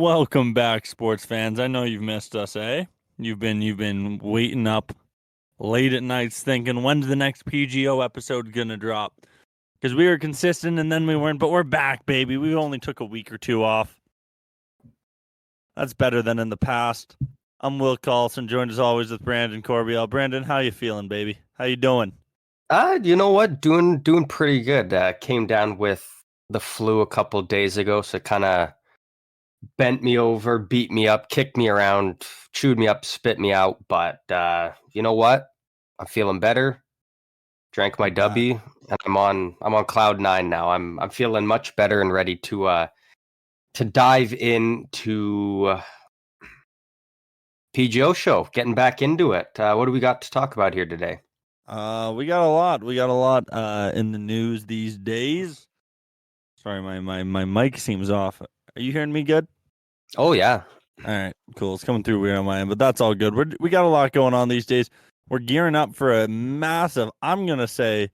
Welcome back, sports fans. I know you've missed us, eh? You've been waiting up late at nights thinking when's the next PGO episode gonna drop? Because we were consistent and then we weren't, but we're back, baby. We only took a week or two off. That's better than in the past. I'm Will Carlson, joined as always with Brandon Corbiel. Brandon, how you feeling, baby? How you doing? You know what? Doing pretty good. Came down with the flu a couple days ago, so it kind of bent me over, beat me up, kicked me around, chewed me up, spit me out. But you know what? I'm feeling better. Drank my W, and I'm on cloud nine now. I'm feeling much better and ready to dive into PGO show. Getting back into it. What do we got to talk about here today? We got a lot. We got a lot in the news these days. Sorry, my mic seems off. Are you hearing me good? Oh yeah. All right, cool. It's coming through weird on my end, but that's all good. We got a lot going on these days. We're gearing up for a massive, I'm gonna say,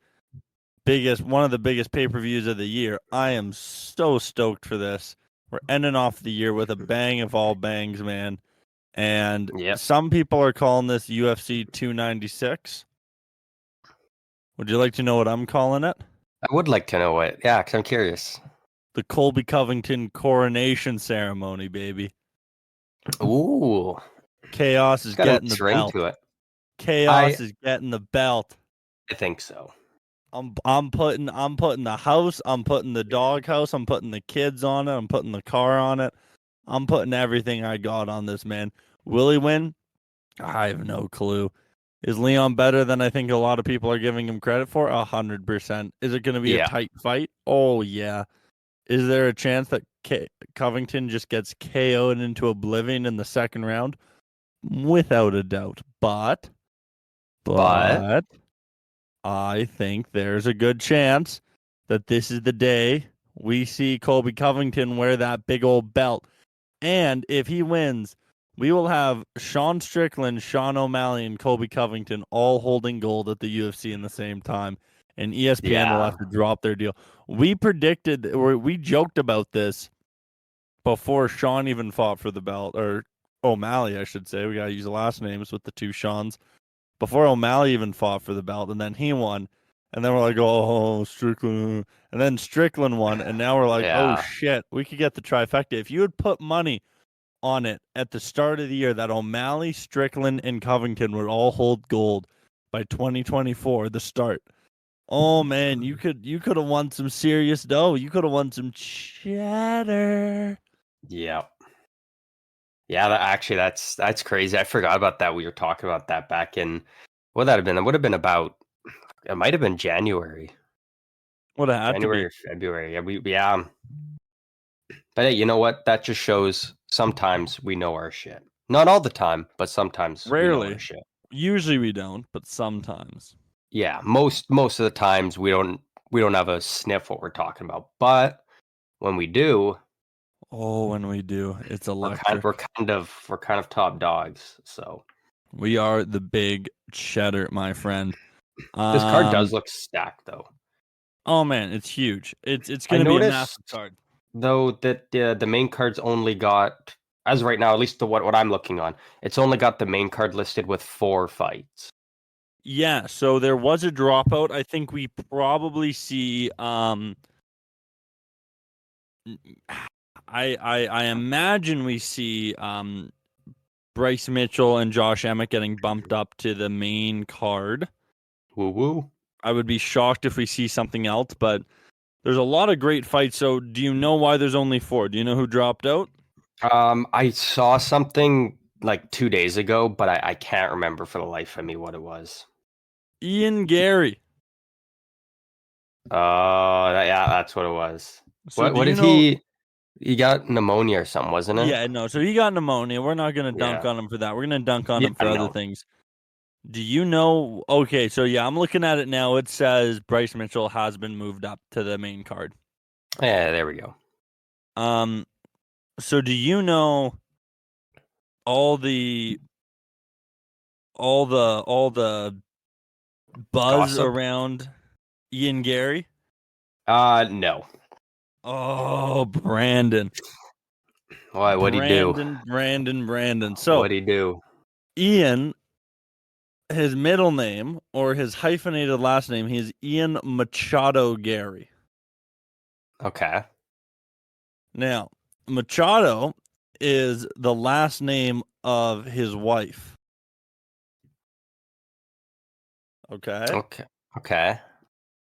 one of the biggest pay-per-views of the year. I am so stoked for this. We're ending off the year with a bang of all bangs, man. And Yep. some people are calling this UFC 296. Would you like to know what I'm calling it? I would like to know it. Yeah, because I'm curious. The Colby Covington coronation ceremony, baby. Ooh. Chaos is Got a getting the nice ring belt. to it. Chaos is getting the belt. I think so. I'm putting the house, I'm putting the dog house, I'm putting the kids on it, I'm putting the car on it. I'm putting everything I got on this, man. Will he win? I have no clue. Is Leon better than I think a lot of people are giving him credit for? 100%. Is it going to be a tight fight? Oh, yeah. Is there a chance that Covington just gets KO'd into oblivion in the second round? Without a doubt. But I think there's a good chance that this is the day we see Colby Covington wear that big old belt. And if he wins, we will have Sean Strickland, Sean O'Malley, and Colby Covington all holding gold at the UFC in the same time. And ESPN will have to drop their deal. We predicted, or we joked about this before Sean even fought for the belt, or O'Malley, I should say. We got to use the last names with the two Seans. Before O'Malley even fought for the belt, and then he won. And then we're like, oh, Strickland. And then Strickland won. And now we're like, oh, shit, we could get the trifecta. If you had put money on it at the start of the year that O'Malley, Strickland, and Covington would all hold gold by 2024, the start. Oh man, you could have won some serious dough. You could have won some cheddar. Yeah. Yeah, that's crazy. I forgot about that. We were talking about that back in what that have been. It would have been about. It might have been January. Would have had January to or February. Yeah. But hey, you know what? That just shows sometimes we know our shit. Not all the time, but sometimes rarely. we know our shit. Usually we don't, but sometimes. Yeah, most of the times we don't have a sniff what we're talking about. But when we do, it's electric. We're kind of top dogs. So we are the big cheddar, my friend. This card does look stacked, though. Oh man, it's huge. It's going to be a massive card. Though that the main card's only got, as of right now, at least what I'm looking on, it's only got the main card listed with 4 fights. Yeah, so there was a dropout. I think we probably see I imagine we see Bryce Mitchell and Josh Emmett getting bumped up to the main card. Woo woo. I would be shocked if we see something else, but there's a lot of great fights. So do you know why there's only 4? Do you know who dropped out? I saw something like 2 days ago, but I can't remember for the life of me what it was. Ian Gary. Yeah, that's what it was. So what did he got pneumonia or something, wasn't it? Yeah, no. So he got pneumonia. We're not going to dunk on him for that. We're going to dunk on him for other things. Do you know? Okay, so yeah, I'm looking at it now. It says Bryce Mitchell has been moved up to the main card. Yeah, there we go. So do you know all the buzz around Ian Gary? No. Oh, Brandon. Why? What'd he do? Brandon. So What'd he do? Ian, his middle name or his hyphenated last name, he is Ian Machado Gary. Okay. Now, Machado is the last name of his wife. Okay. Okay. Okay.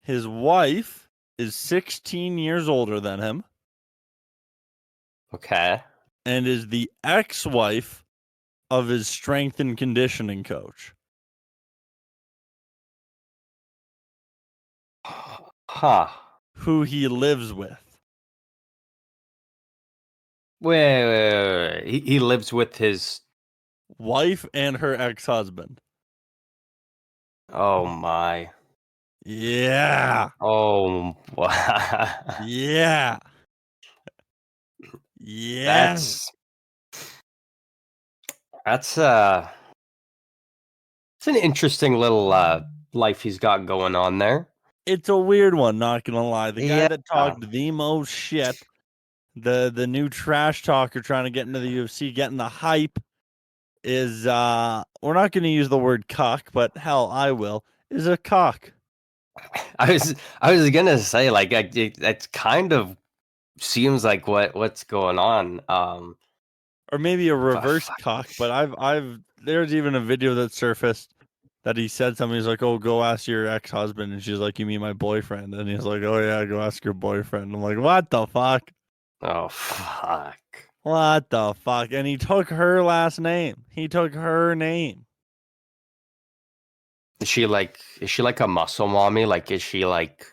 His wife is 16 years older than him Okay. and is the ex-wife of his strength and conditioning coach, Huh. who he lives with. Wait. He lives with his. Wife and her ex-husband. Oh my. Yeah. Oh. Yeah. Yeah. That's that's it's an interesting little life he's got going on there. It's a weird one, not gonna lie. The guy Yeah. that talked the most shit, the new trash talker trying to get into the UFC, getting the hype, is we're not gonna use the word cock, but hell, I will, is a cock. I was gonna say like it's kind of seems like what's going on. Or maybe a reverse Fuck. cock, but I've there's even a video that surfaced that he said something. He's like, "Oh, go ask your ex-husband," and she's like, "You mean my boyfriend?" And he's like, "Oh yeah, go ask your boyfriend." I'm like, "What the fuck? Oh fuck. What the fuck?" And he took her last name. He took her name. Is she like a muscle mommy? Like is she like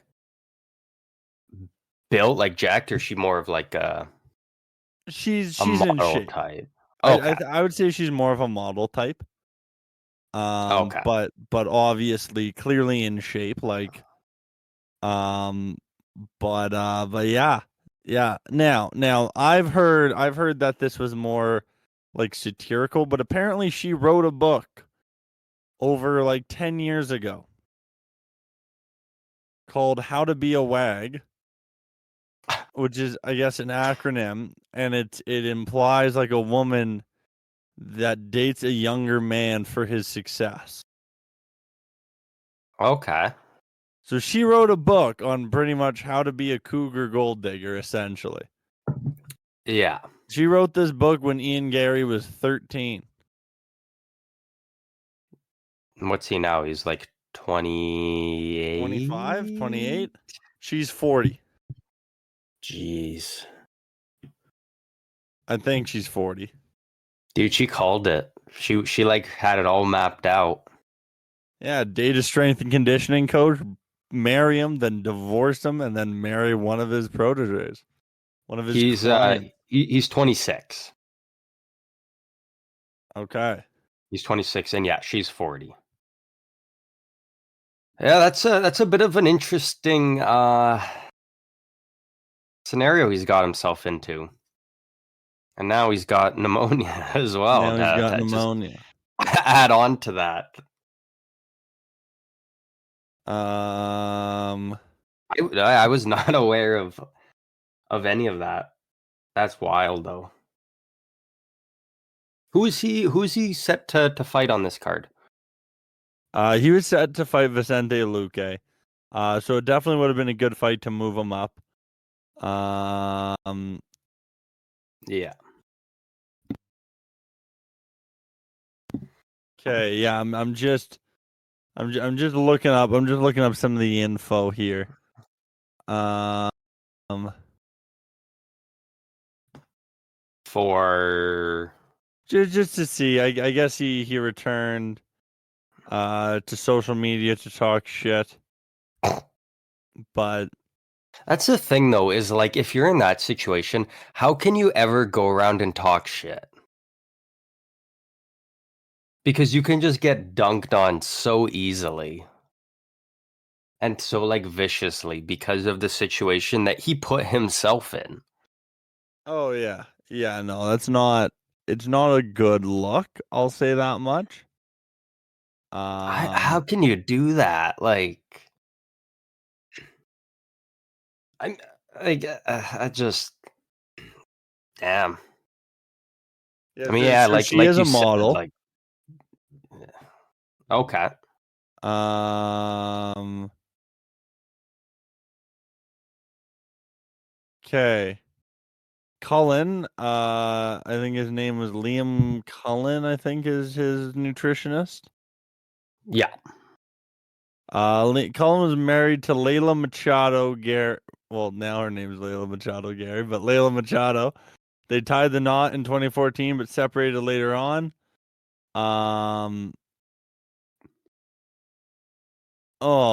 built like jacked, or is she more of like a She's in model shape. type? I Okay. I would say she's more of a model type. Okay. But obviously clearly in shape, like um, but yeah, yeah. Now I've heard that this was more like satirical, but apparently she wrote a book over like 10 years ago called How to Be a Wag, which is I guess an acronym, and it implies like a woman that dates a younger man for his success. Okay. So she wrote a book on pretty much how to be a cougar gold digger, essentially. Yeah. She wrote this book when Ian Gary was 13. And what's he now? He's like 25, 28. 28. She's 40. Jeez. I think she's 40. Dude, she called it. She like had it all mapped out. Yeah, date a strength and conditioning coach, marry him, then divorce him, and then marry one of his proteges, one of his He's clients. he's 26. Okay. He's 26 and yeah, she's 40. Yeah, that's a bit of an interesting scenario he's got himself into. And now he's got pneumonia as well Now he's got to just pneumonia. add on to that. Um, I was not aware of any of that. That's wild though. Who is he set to fight on this card? he was set to fight Vicente Luque. So it definitely would have been a good fight to move him up. Um, Yeah. okay, yeah, I'm just looking up. I'm just looking up some of the info here. Um, For just to see. I guess he returned to social media to talk shit, but That's the thing though, is like if you're in that situation, how can you ever go around and talk shit? Because you can just get dunked on so easily and so like viciously because of the situation that he put himself in. oh yeah, yeah. No, that's not. It's not a good look. I'll say that much. How Um, can you do that? Like I'm like I just damn. I mean, yeah, so like she is you a said, model. like okay. Okay. Cullen, I think his name was Liam Cullen, I think is his nutritionist. Yeah. Cullen was married to Layla Machado Gary. Well, now her name is Layla Machado Gary, but Layla Machado. They tied the knot in 2014, but separated later on. Oh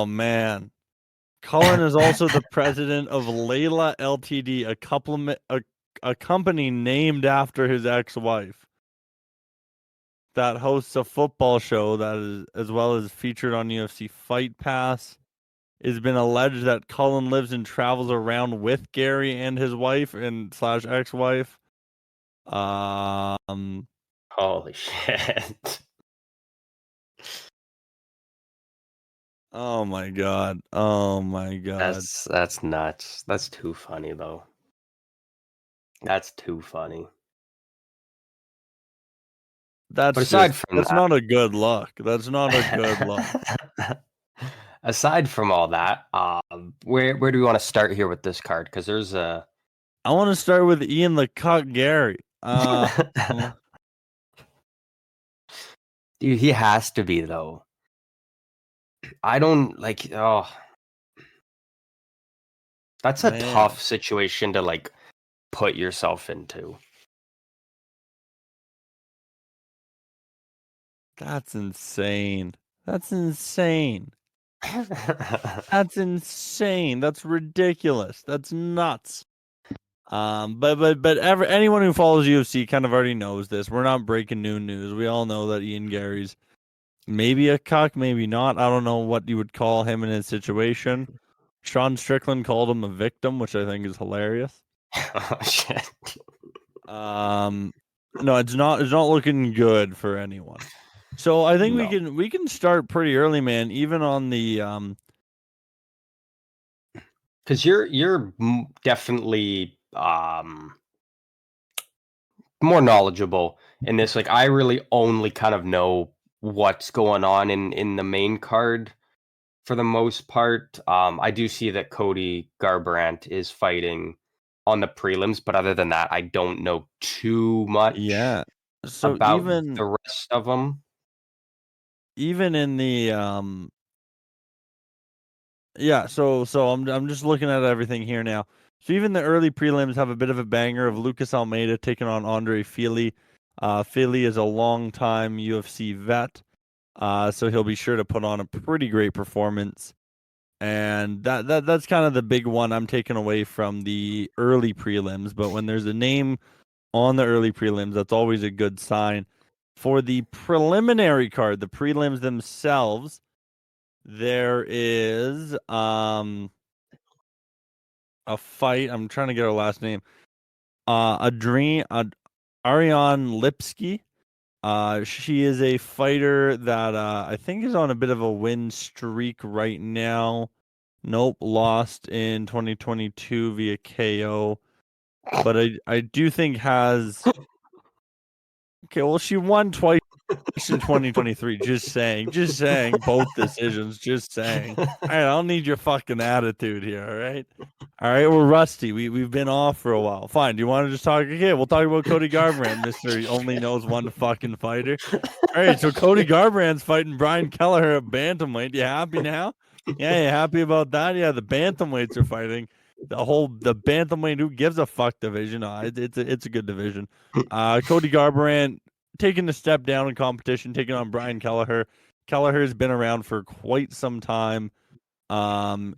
man. Cullen is also the president of Layla Ltd, a company named after his ex-wife that hosts a football show that is as well as featured on UFC Fight Pass. It's been alleged that Cullen lives and travels around with Gary and his wife and slash ex-wife. Holy shit. Oh my god. Oh my god. That's nuts. That's too funny though. That's too funny. But aside from That's not a good look. That's not a good look. that, aside from all that, where do we want to start here with this card? Because there's a I want to start with Ian the Cuck Gary. dude, he has to be though. I don't like. Oh, that's a Man, tough situation to like put yourself into. that's insane. That's insane. That's insane. That's ridiculous. That's nuts. But anyone who follows UFC kind of already knows this. We're not breaking new news. We all know that Ian Gary's maybe a cuck, maybe not. I don't know what you would call him in his situation. Sean Strickland called him a victim, which I think is hilarious. Oh shit. No, it's not. It's not looking good for anyone. So I think No. we can start pretty early, man. Even on the Because you're definitely more knowledgeable in this. Like I really only kind of know what's going on in the main card for the most part. I do see that Cody Garbrandt is fighting on the prelims, but other than that, I don't know too much yeah. So about the rest of them. even in the yeah, so I'm just looking at everything here now. So even the early prelims have a bit of a banger of Lucas Almeida taking on Andre Fili. Fili is a longtime UFC vet, so he'll be sure to put on a pretty great performance. And that's kind of the big one I'm taking away from the early prelims. But when there's a name on the early prelims, that's always a good sign. For the preliminary card, the prelims themselves, there is a fight. I'm trying to get her last name. Ariane Lipsky. She is a fighter that I think is on a bit of a win streak right now. Nope, lost in 2022 via KO. But I do think has okay. Well, she won twice in 2023. Just saying, both decisions. Just saying. All right, I don't need your fucking attitude here. All right, we're rusty. We've been off for a while. Fine. Do you want to just talk? Okay, we'll talk about Cody Garbrandt, Mister only knows one fucking fighter. All right, so Cody Garbrandt's fighting Brian Kelleher at bantamweight. You happy now? Yeah, you happy about that? Yeah, the bantamweights are fighting. The bantamweight who gives a fuck division. It's a good division. Cody Garbrandt taking a step down in competition, taking on Brian Kelleher. Kelleher has been around for quite some time.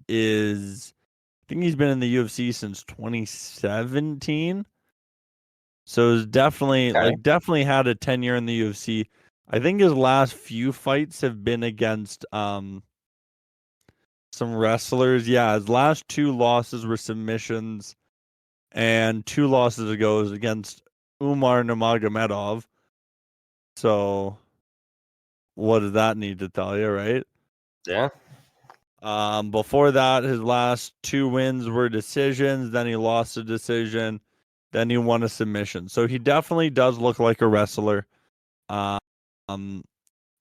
Is I think he's been in the UFC since 2017. So he's Okay. definitely had a tenure in the UFC. I think his last few fights have been against some wrestlers. Yeah, his last two losses were submissions, and two losses ago was against Umar Nurmagomedov. So what does that need to tell you, right? Yeah. Before that, his last two wins were decisions. Then he lost a decision. Then he won a submission. So he definitely does look like a wrestler. Um,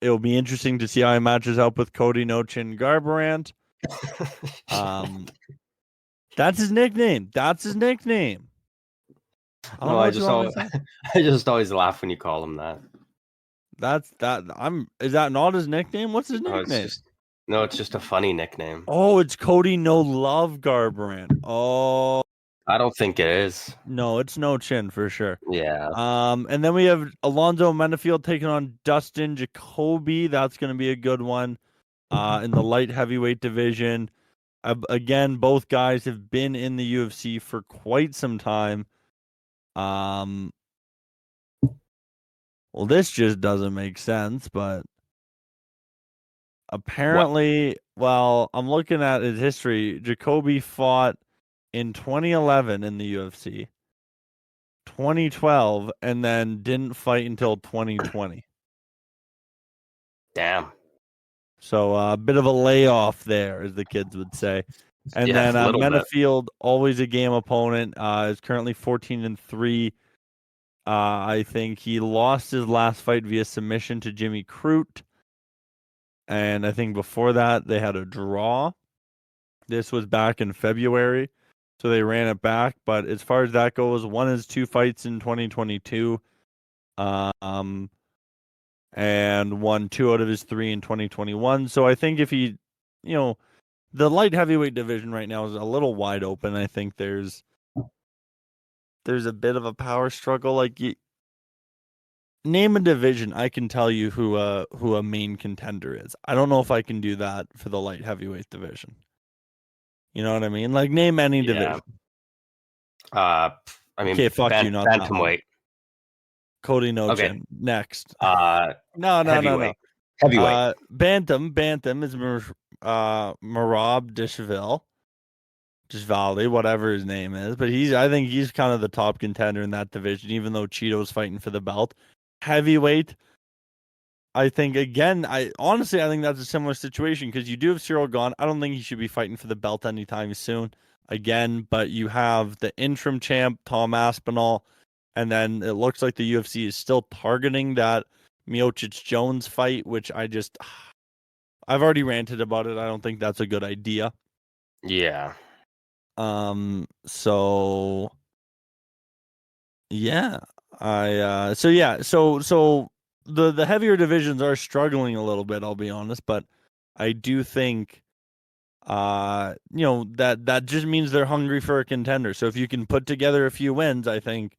it'll be interesting to see how he matches up with Cody No Chin Garbrandt. That's his nickname. That's his nickname. I don't No, know what you want me to say. I just always laugh when you call him that. Is that not his nickname? What's his No, nickname? it's just a funny nickname. Oh, it's Cody No Love Garbrandt. Oh, I don't think it is. no, it's No Chin for sure. Yeah. And then we have Alonzo Menafield taking on Dustin Jacoby. That's going to be a good one. In the light heavyweight division. Again, both guys have been in the UFC for quite some time. Well, this just doesn't make sense, but apparently, well, I'm looking at his history. Jacoby fought in 2011 in the UFC, 2012, and then didn't fight until 2020. Damn. So a bit of a layoff there, as the kids would say. And Yeah, then a little bit. Menafield, always a game opponent, is currently 14-3. I think he lost his last fight via submission to Jimmy Crute. And I think before that, they had a draw. This was back in February. So they ran it back. But as far as that goes, won his 2 fights in 2022. And won 2 out of his 3 in 2021. So I think if he, the light heavyweight division right now is a little wide open. I think there's a bit of a power struggle. Like, name a division, I can tell you who a main contender is. I don't know if I can do that for the light heavyweight division. You know what I mean? Like, name any division. I mean, okay, fuck you, not bantamweight. Cody No Chin. Next. No. Heavyweight. Bantam is Marab Dishvali, whatever his name is, but I think he's kind of the top contender in that division, even though Cheeto's fighting for the belt. Heavyweight, I think I think that's a similar situation because you do have Cyril Gane. I don't think he should be fighting for the belt anytime soon again, but you have the interim champ, Tom Aspinall, and then it looks like the UFC is still targeting that Miocic Jones fight, which I've already ranted about it. I don't think that's a good idea. Yeah. So yeah, so the heavier divisions are struggling a little bit, I'll be honest, but I do think that just means they're hungry for a contender. So if you can put together a few wins, I think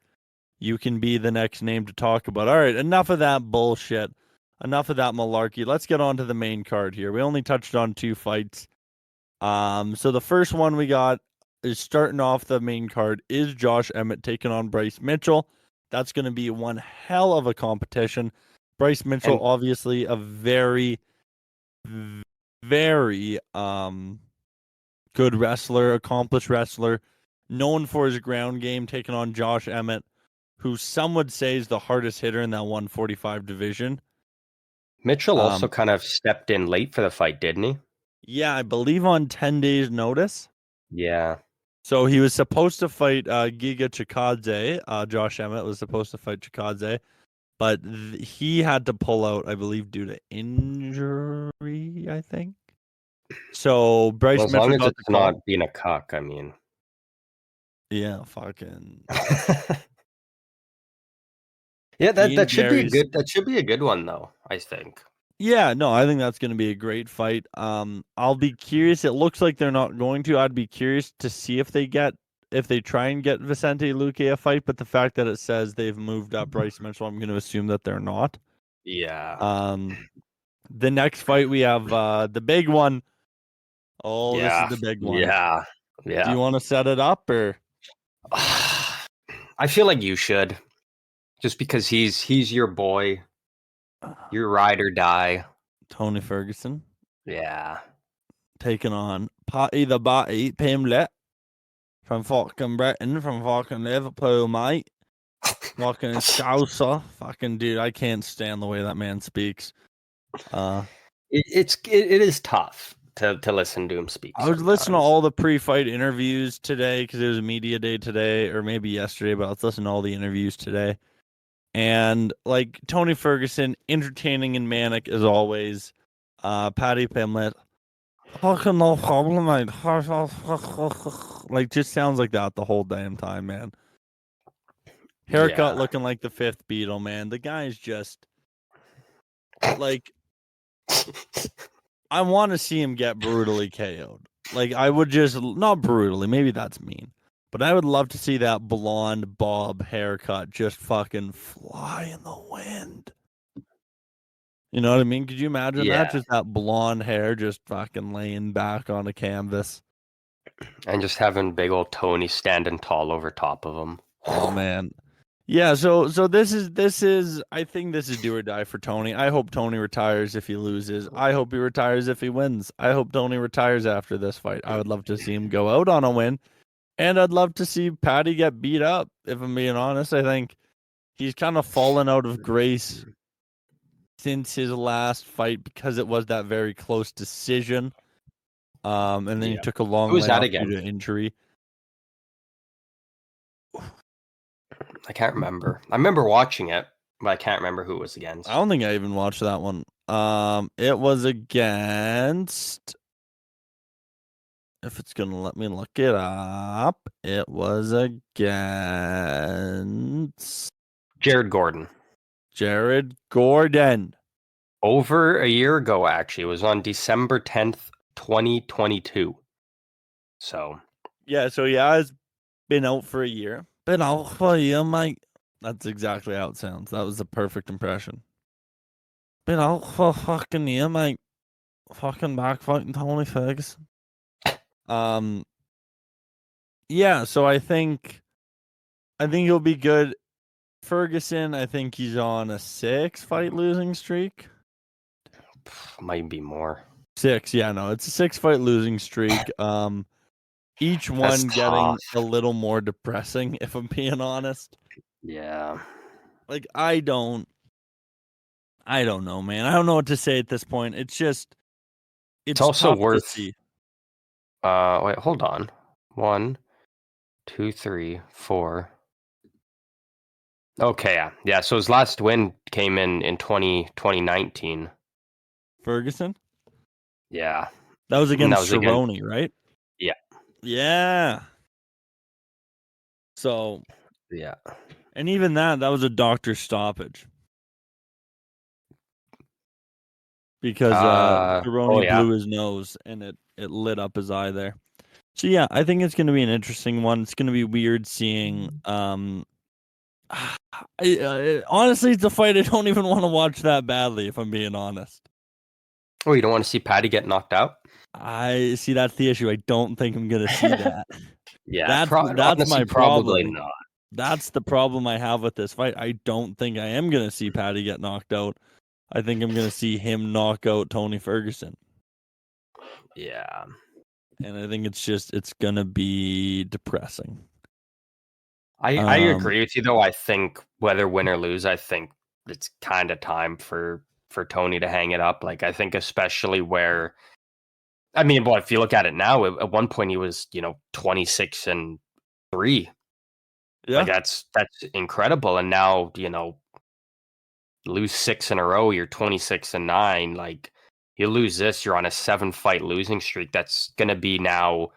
you can be the next name to talk about. All right, enough of that bullshit. Enough of that malarkey. Let's get on to the main card here. We only touched on 2 fights. So the first one we got is starting off the main card is Josh Emmett taking on Bryce Mitchell. That's going to be one hell of a competition. Bryce Mitchell, obviously a very, very good wrestler, accomplished wrestler, known for his ground game, taking on Josh Emmett, who some would say is the hardest hitter in that 145 division. Mitchell also kind of stepped in late for the fight, didn't he? Yeah, I believe on 10 days' notice. Yeah. So he was supposed to fight Giga Chikadze. Josh Emmett was supposed to fight Chikadze, but he had to pull out, I believe, due to injury, I think. So Bryce as Mitchell long as got it's the call. not being a cuck, I mean. Yeah, fucking. Yeah, that should be a good one though, I think. Yeah, no, I think that's going to be a great fight. I'll be curious. It looks like they're not going to. I'd be curious to see if they try and get Vicente Luque a fight, but the fact that it says they've moved up Bryce Mitchell, I'm going to assume that they're not. Yeah. The next fight we have the big one. Oh, yeah. This is the big one. Yeah. Do you want to set it up or? I feel like you should, just because he's your boy, your ride or die. Tony Ferguson. Yeah. Taking on Patty the Batty Pimlet from fucking Britain, from fucking Liverpool, mate. Fucking Scouser. Fucking dude, I can't stand the way that man speaks. It is tough to listen to him speak. I was listening to sometimes. all the pre-fight interviews today because it was a media day today, or maybe yesterday, but I was listening to all the interviews today. And like Tony Ferguson, entertaining and manic as always. Paddy Pimlet, fucking no problem, mate. Like just sounds like that the whole damn time, man. Haircut Yeah. looking like the fifth Beatle, man. The guy's just like I want to see him get brutally KO'd. Like I would just not brutally, maybe that's mean. But I would love to see that blonde bob haircut just fucking fly in the wind. You know what I mean? Could you imagine that? Yeah. Just that blonde hair just fucking laying back on a canvas. And just having big old Tony standing tall over top of him. Oh man. Yeah, so this is I think this is do or die for Tony. I hope Tony retires if he loses. I hope he retires if he wins. I hope Tony retires after this fight. I would love to see him go out on a win. And I'd love to see Paddy get beat up, if I'm being honest. I think he's kind of fallen out of grace since his last fight because it was that very close decision. And then he Yeah. took a long Who was that layoff due again? to injury. I can't remember. I remember watching it, but I can't remember who it was against. I don't think I even watched that one. It was against. If it's gonna let me look it up, it was against Jared Gordon. Jared Gordon. Over a year ago, actually. It was on December 10th, 2022. So. Yeah, so he has been out for a year. Been out for a year, mate. That's exactly how it sounds. That was the perfect impression. Been out for a fucking year, mate. Fucking back fighting Tony Ferguson. Yeah, so I think he'll be good. Ferguson, I think he's on a 6-fight losing streak. Might be more. 6, yeah, no, it's a 6-fight losing streak. Each one getting a little more depressing, if I'm being honest. Yeah. Like I don't know, man. I don't know what to say at this point. It's just it's also tough worth. to see. Wait, hold on. 1, 2, 3, 4. Okay, yeah. So his last win came in 2019. Ferguson? Yeah. That was against against. Cerrone, right? Yeah. Yeah. So, Yeah. and even that was a doctor stoppage. Because Cerrone blew his nose and it lit up his eye there. So yeah, I think it's going to be an interesting one. It's going to be weird seeing honestly, it's a fight I don't even want to watch that badly, if I'm being honest. Oh, you don't want to see Paddy get knocked out? I see that's the issue. I don't think I'm going to see that. Yeah, that's honestly, my probably problem. not. That's the problem I have with this fight. I don't think I am going to see Paddy get knocked out. I think I'm going to see him knock out Tony Ferguson. Yeah. And I think it's going to be depressing. I agree with you, though. I think whether win or lose, I think it's kind of time for Tony to hang it up. Like, I think especially where, I mean, well, if you look at it now, at one point he was, 26-3. Yeah. Like, that's incredible. And now, lose 6 in a row, you're 26-9. Like, you lose this, you're on a 7-fight losing streak. That's going to be now,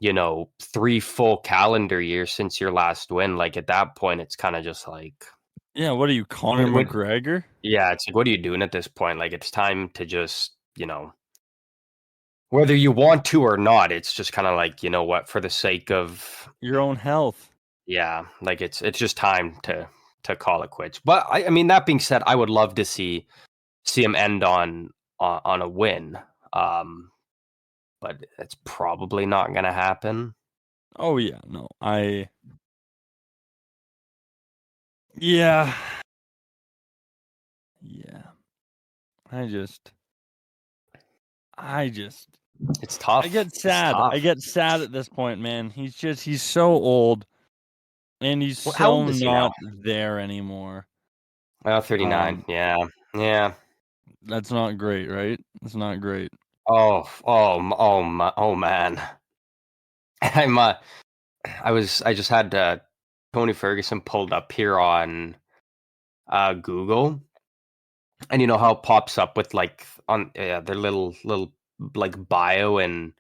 3 full calendar years since your last win. Like, at that point, it's kind of just like, yeah, what are you, Conor McGregor? Yeah, it's like, what are you doing at this point? Like, it's time to just, whether you want to or not, it's just kind of like, you know what, for the sake of your own health. Yeah, like it's just time to call it quits. But I mean, that being said, I would love to see him end on a win. But it's probably not going to happen. Oh yeah, no. Yeah. It's tough. I get sad. I get sad at this point, man. He's so old and he's so not there anymore. Well, 39. Yeah. That's not great, right? It's not great. Oh man. I just had Tony Ferguson pulled up here on Google, and you know how it pops up with like on their little like bio and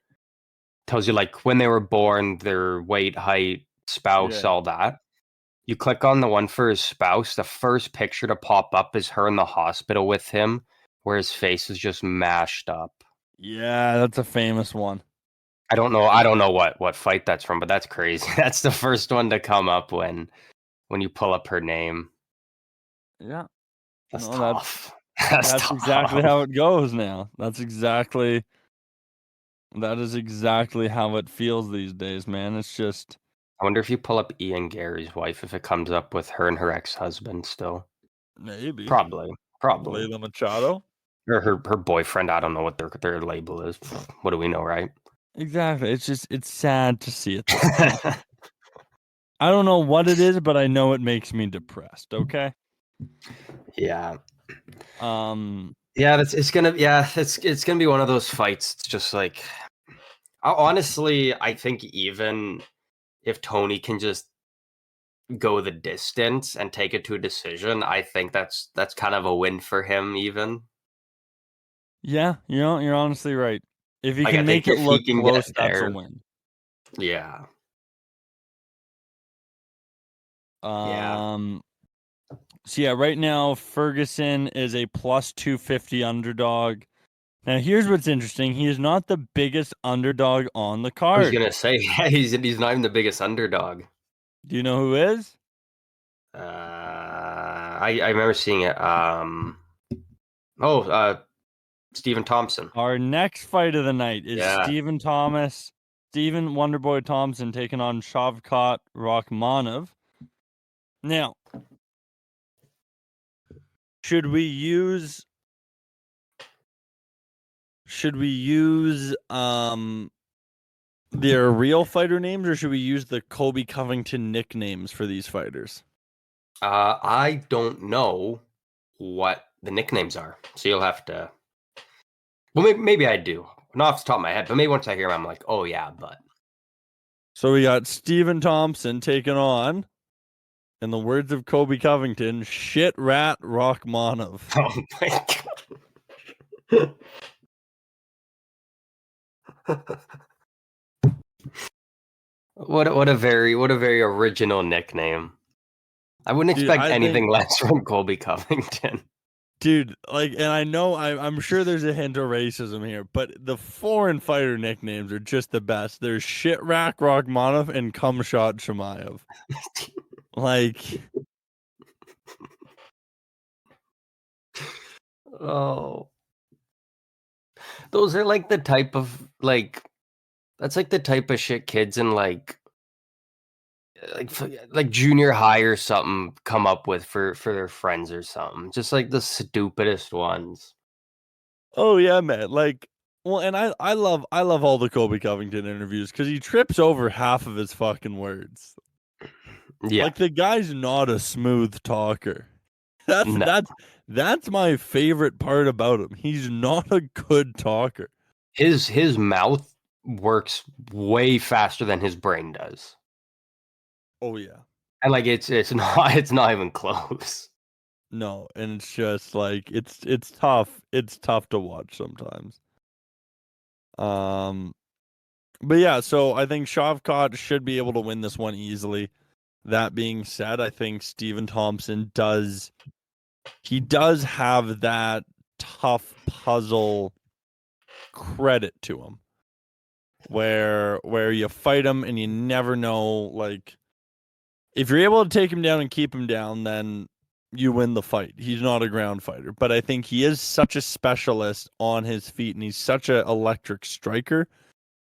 tells you like when they were born, their weight, height, spouse, Yeah. all that. You click on the one for his spouse, the first picture to pop up is her in the hospital with him, where his face is just mashed up. Yeah, that's a famous one. I don't know what fight that's from, but that's crazy. That's the first one to come up when you pull up her name. Yeah. That's No, tough. That's that's exactly tough. how it goes now. That is exactly how it feels these days, man. It's just I wonder if you pull up Ian Gary's wife, if it comes up with her and her ex-husband still. maybe Probably. Probably. Layla Machado. Or her boyfriend. I don't know what their label is. What do we know, right? Exactly. It's sad to see at this point. I don't know what it is, but I know it makes me depressed, okay? Yeah. Um Yeah, it's gonna be one of those fights. It's just like honestly, I think even if Tony can just go the distance and take it to a decision, I think that's kind of a win for him even. yeah, you're honestly right. If you Like I can think make it if he look can close, get that's a there, win. yeah. Yeah. Um so yeah, right now Ferguson is a plus 250 underdog. Now here's what's interesting. He is not the biggest underdog on the I was card. gonna say he's not even the biggest underdog. Do you know who is? I remember seeing it. Oh, Stephen Thompson. Our next fight of the night is Yeah. Stephen Wonderboy Thompson taking on Shavkat Rakhmonov. Now, should we use their real fighter names or should we use the Colby Covington nicknames for these fighters? I don't know what the nicknames are, so you'll have to. Well, maybe I do. Not off the top of my head, but maybe once I hear them, I'm like, oh yeah, but. So we got Stephen Thompson taking on, in the words of Colby Covington, shit rat Rakhmonov. Oh my god. What a very original nickname. I wouldn't Dude, expect I think anything less from Colby Covington. Dude, like, and I know I'm sure there's a hint of racism here, but the foreign fighter nicknames are just the best. There's Shitrack Rakhmonov and Cumshot Shemaev. Like, Oh, those are like the type of like that's like the type of shit kids in like junior high or something come up with for their friends or something. Just like the stupidest ones. oh yeah, man. Like, well, and I love all the Colby Covington interviews because he trips over half of his fucking words. Yeah. Like the guy's not a smooth talker. That's No. that's that's my favorite part about him. He's not a good talker. His mouth works way faster than his brain does. Oh yeah. And like it's not it's not even close. No, and it's just like it's tough. It's tough to watch sometimes. Um, but yeah, so I think Shavkat should be able to win this one easily. That being said, I think Stephen Thompson does have that tough puzzle credit to him where you fight him and you never know, like, if you're able to take him down and keep him down, then you win the fight. He's not a ground fighter, but I think he is such a specialist on his feet and he's such an electric striker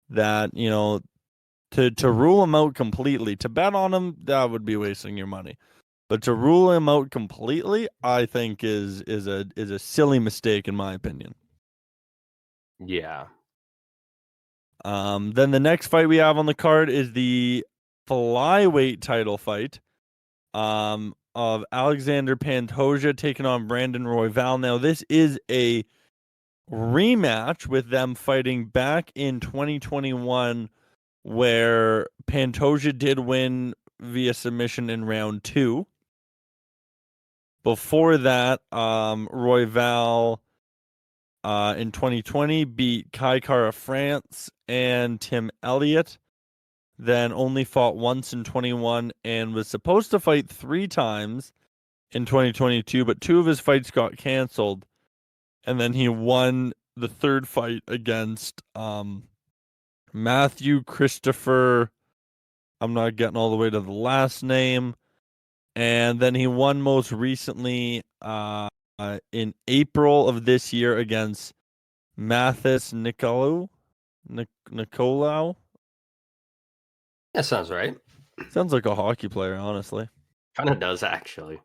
that, to rule him out completely, to bet on him, that would be wasting your money. But to rule him out completely, I think is a silly mistake in my opinion. Yeah. Then the next fight we have on the card is the flyweight title fight. Of Alexander Pantoja taking on Brandon Royval. Now, this is a rematch with them fighting back in 2021, where Pantoja did win via submission in round 2. Before that, Royval in 2020 beat Kai Kara France and Tim Elliott. Then only fought once in 21 and was supposed to fight 3 times in 2022, but 2 of his fights got canceled. And then he won the 3rd fight against Matthew Christopher. I'm not getting all the way to the last name. And then he won most recently in April of this year against Mathis Nicolau. That sounds right. Sounds like a hockey player, honestly. Kind of does, actually.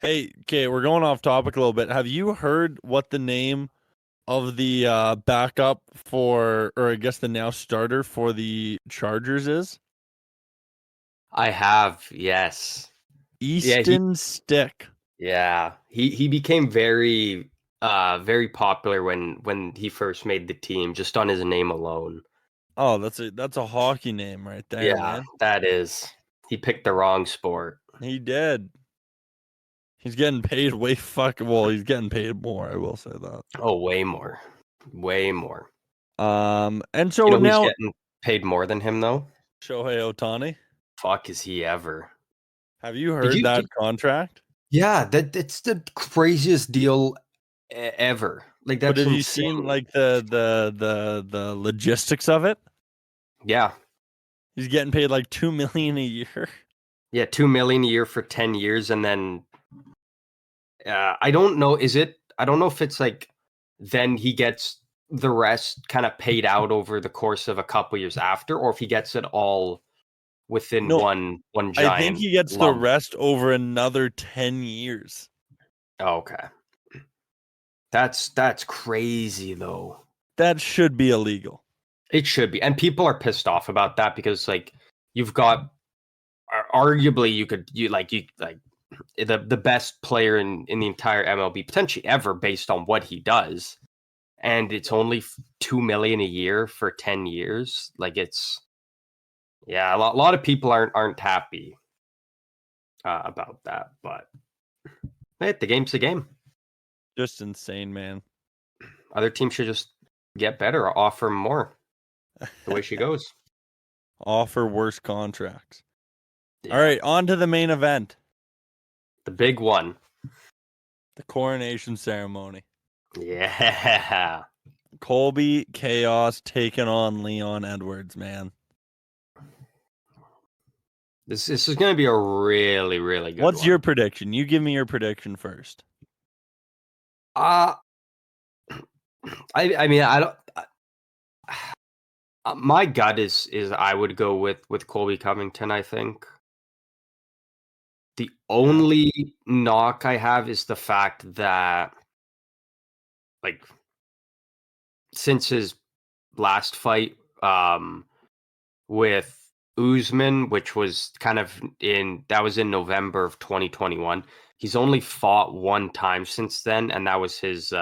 Hey, okay, we're going off topic a little bit. Have you heard what the name of the backup for, or I guess the now starter for the Chargers is? I have, yes. Easton Stick. Yeah, he became very popular when he first made the team, just on his name alone. Oh, that's a hockey name right there, man. That is. He picked the wrong sport. He did. He's getting paid he's getting paid more, I will say that. Oh, way more. Way more. And so who's now getting paid more than him though? Shohei Ohtani. Fuck, is he ever? Have you heard that contract? Yeah, that's the craziest deal ever. Like, that's But have you insane. seen like the logistics of it? Yeah. He's getting paid like $2 million a year. Yeah, $2 million a year for 10 years, and then I don't know. I don't know if it's like then he gets the rest kind of paid out over the course of a couple years after, or if he gets it all within one giant. I think he gets lump. the rest over another 10 years. Okay. That's crazy though. That should be illegal. It should be. And people are pissed off about that because, like, you've got arguably the best player in the entire MLB potentially ever based on what he does. And it's only $2 million a year for 10 years. Like, it's, yeah, a lot of people aren't happy about that, but hey, the game's the game. Just insane, man. Other teams should just get better or offer more. The way she goes. Offer worse contracts. Yeah. All right, on to the main event. The big one. The coronation ceremony. Yeah. Colby Chaos taking on Leon Edwards, man. This is going to be a really, really good What's one. your prediction? You give me your prediction first. I mean, I don't. My gut is I would go with Colby Covington. I think the only knock I have is the fact that, like, since his last fight with Usman, which was in November of 2021, he's only fought one time since then, and that was his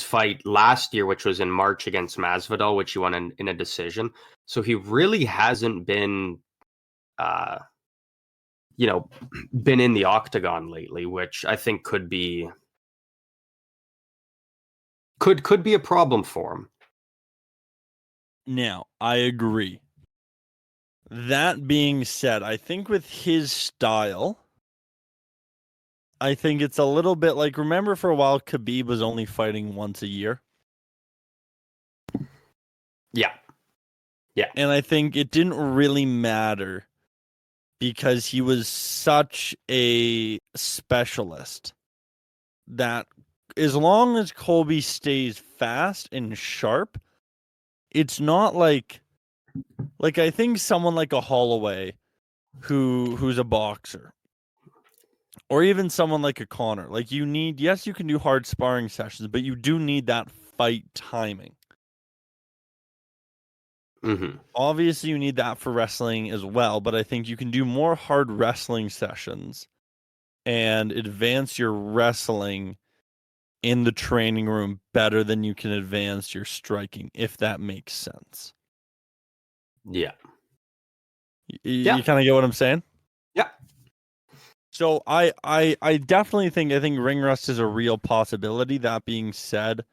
fight last year, which was in March against Masvidal, which he won in a decision. So he really hasn't been, been in the octagon lately, which I think could be a problem for him. Now, I agree. That being said, I think with his style, I think it's a little bit like, remember for a while, Khabib was only fighting once a year? Yeah. Yeah. And I think it didn't really matter because he was such a specialist that as long as Colby stays fast and sharp, it's not like I think someone like a Holloway who's a boxer, or even someone like a Connor, like you can do hard sparring sessions, but you do need that fight timing. Mm-hmm. Obviously, you need that for wrestling as well, but I think you can do more hard wrestling sessions and advance your wrestling in the training room better than you can advance your striking, if that makes sense. Yeah. You kind of get what I'm saying? Yeah. So I definitely think ring rust is a real possibility. That being said,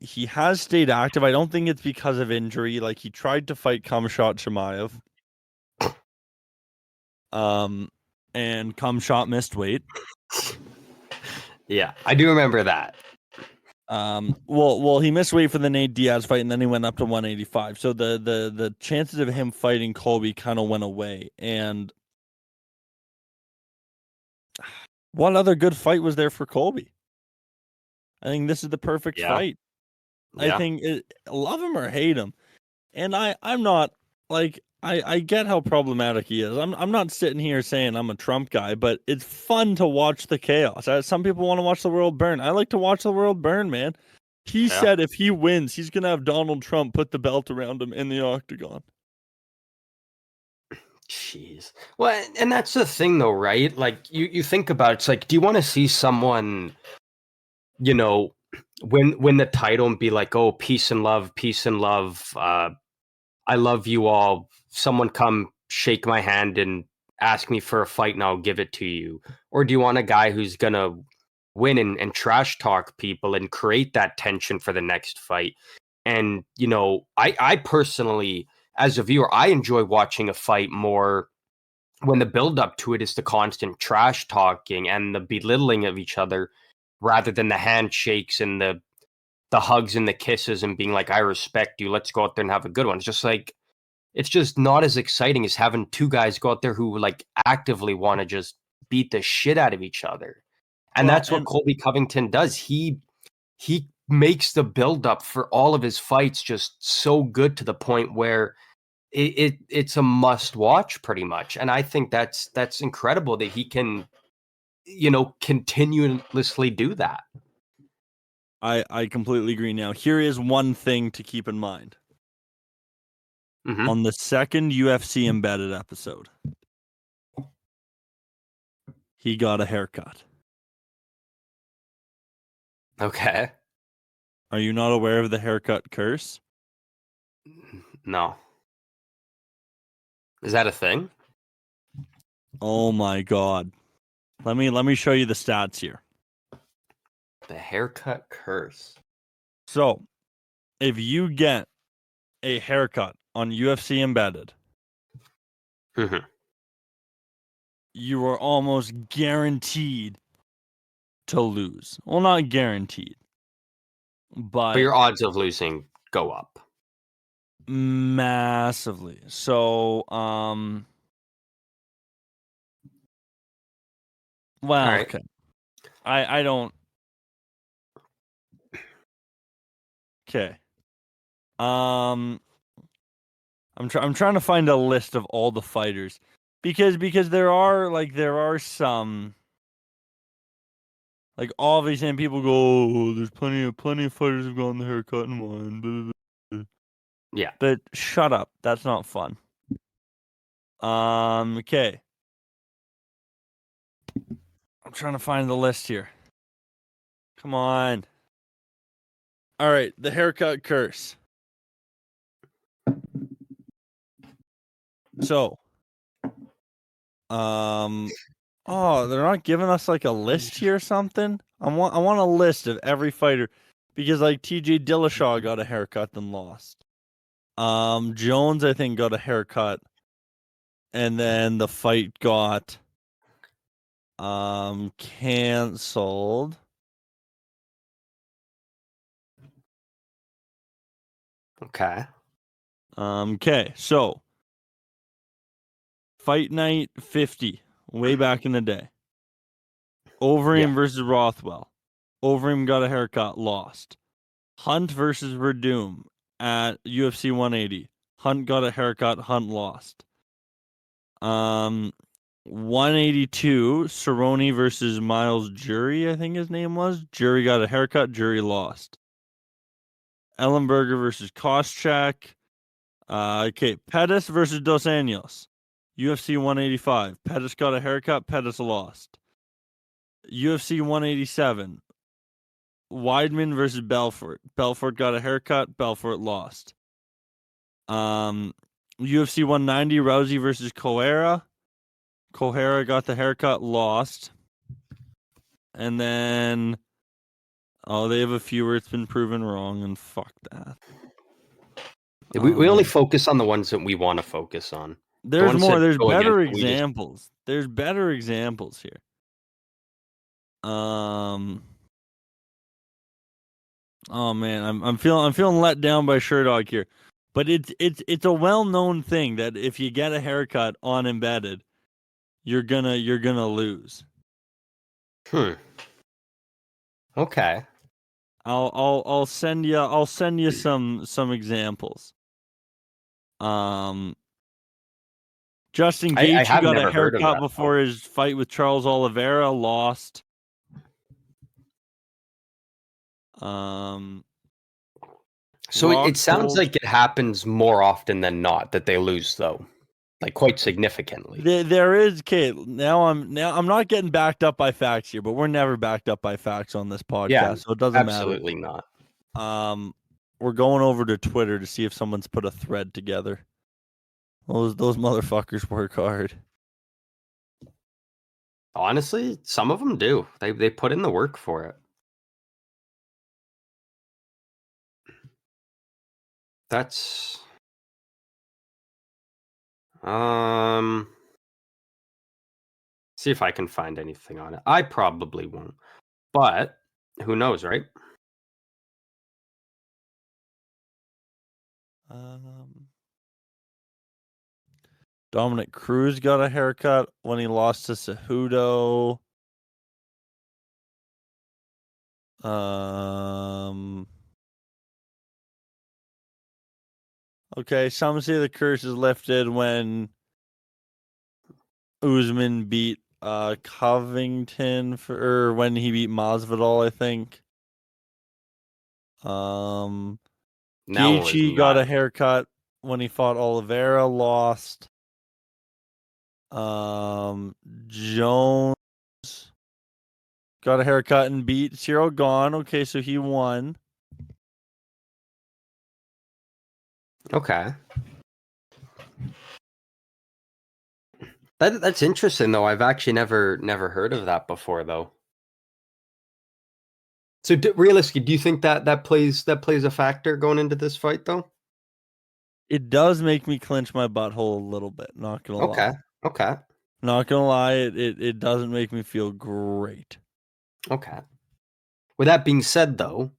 he has stayed active. I don't think it's because of injury. Like, he tried to fight Khamzat Chimaev. And Khamzat missed weight. Yeah, I do remember that. Well, he missed weight for the Nate Diaz fight, and then he went up to 185. So the chances of him fighting Colby kind of went away. And what other good fight was there for Colby? I think this is the perfect fight. Yeah. I think love him or hate him, and I'm not like I get how problematic he is. I'm not sitting here saying I'm a Trump guy, but it's fun to watch the chaos. Some people want to watch the world burn. I like to watch the world burn, man. He said if he wins, he's gonna have Donald Trump put the belt around him in the octagon. Jeez. Well, and that's the thing, though, right? Like, you think about it, it's like, do you want to see someone, you know, win the title and be like, oh, peace and love, I love you all. Someone come shake my hand and ask me for a fight and I'll give it to you. Or do you want a guy who's gonna win and trash talk people and create that tension for the next fight? And, I personally, as a viewer, I enjoy watching a fight more when the build up to it is the constant trash talking and the belittling of each other rather than the handshakes and the hugs and the kisses and being like, I respect you. Let's go out there and have a good one. It's just not as exciting as having two guys go out there who like actively want to just beat the shit out of each other. And that's what Colby Covington does. He makes the build up for all of his fights just so good to the point where it's a must watch pretty much. And I think that's incredible that he can, continuously do that. I completely agree. Now, here is one thing to keep in mind. Mm-hmm. On the second UFC Embedded episode, he got a haircut. Okay. Are you not aware of the haircut curse? No. Is that a thing? Oh my god. Let me show you the stats here. The haircut curse. So, if you get a haircut on UFC Embedded, Mm-hmm. you are almost guaranteed to lose. Well, not guaranteed, but your odds of losing go up massively. So, well, right. okay. I don't. Okay. I'm trying to find a list of all the fighters because there are some like obviously and people go, oh, there's plenty of fighters who've gotten the haircut in mine. Blah, blah, blah. Yeah. But shut up. That's not fun. Okay. I'm trying to find the list here. Come on. All right, the haircut curse. So, oh, they're not giving us like a list here or something. I want a list of every fighter because like TJ Dillashaw got a haircut then lost. Jones I think got a haircut, and then the fight got canceled. Okay. Okay, so Fight Night 50, way back in the day. Overeem versus Rothwell. Overeem got a haircut, lost. Hunt versus Verdum at UFC 180. Hunt got a haircut, Hunt lost. 182, Cerrone versus Miles Jury, I think his name was. Jury got a haircut, Jury lost. Ellenberger versus Koscheck. Okay, Pettis versus Dos Anjos. UFC 185. Pettis got a haircut, Pettis lost. UFC 187. Weidman versus Belfort. Belfort got a haircut. Belfort lost. UFC 190, Rousey versus Kohara. Kohara got the haircut, lost. And then, they have a few where it's been proven wrong, and fuck that. We only focus on the ones that we want to focus on. There's more. There's better against, examples. There's better examples here. Oh man, I'm feeling let down by Sherdog here, but it's a well-known thing that if you get a haircut on embedded, you're gonna lose. Okay. I'll send you some examples. Justin Gaethje got a haircut before his fight with Charles Oliveira, lost. So it sounds like it happens more often than not that they lose, though, like quite significantly. There is, Kate. Now I'm not getting backed up by facts here, but we're never backed up by facts on this podcast, so it doesn't matter. Absolutely not. We're going over to Twitter to see if someone's put a thread together. Those motherfuckers work hard. Honestly, some of them do. They put in the work for it. That's see if I can find anything on it. I probably won't. But who knows, right? Dominic Cruz got a haircut when he lost to Cejudo. Okay, some say the curse is lifted when Usman beat Covington or when he beat Masvidal, I think. Gaethje got a haircut when he fought Oliveira, lost. Jones got a haircut and beat Cyril Gane. Okay, so he won. Okay. That's interesting, though. I've actually never heard of that before, though. So, realistically, do you think that plays a factor going into this fight, though? It does make me clench my butthole a little bit. Not gonna lie. Okay. Not gonna lie, it doesn't make me feel great. Okay. With that being said, though,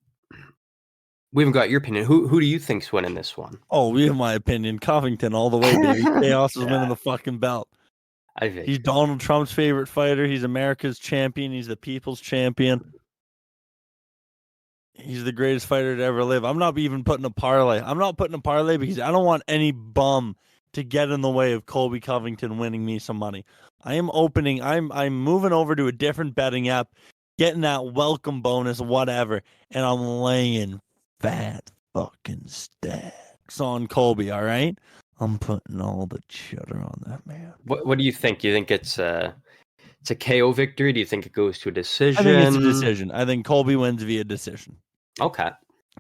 we haven't got your opinion. Who do you think's winning this one? Oh, we have my opinion. Covington all the way, baby. Chaos is winning the fucking belt. He's Donald Trump's favorite fighter. He's America's champion. He's the people's champion. He's the greatest fighter to ever live. I'm not even putting a parlay. I'm not putting a parlay because I don't want any bum to get in the way of Colby Covington winning me some money. I'm moving over to a different betting app, getting that welcome bonus, whatever, and I'm laying fat fucking stacks on Colby, all right? I'm putting all the cheddar on that man. What do you think? You think it's a KO victory? Do you think it goes to a decision? I think it's a decision. I think Colby wins via decision. Okay.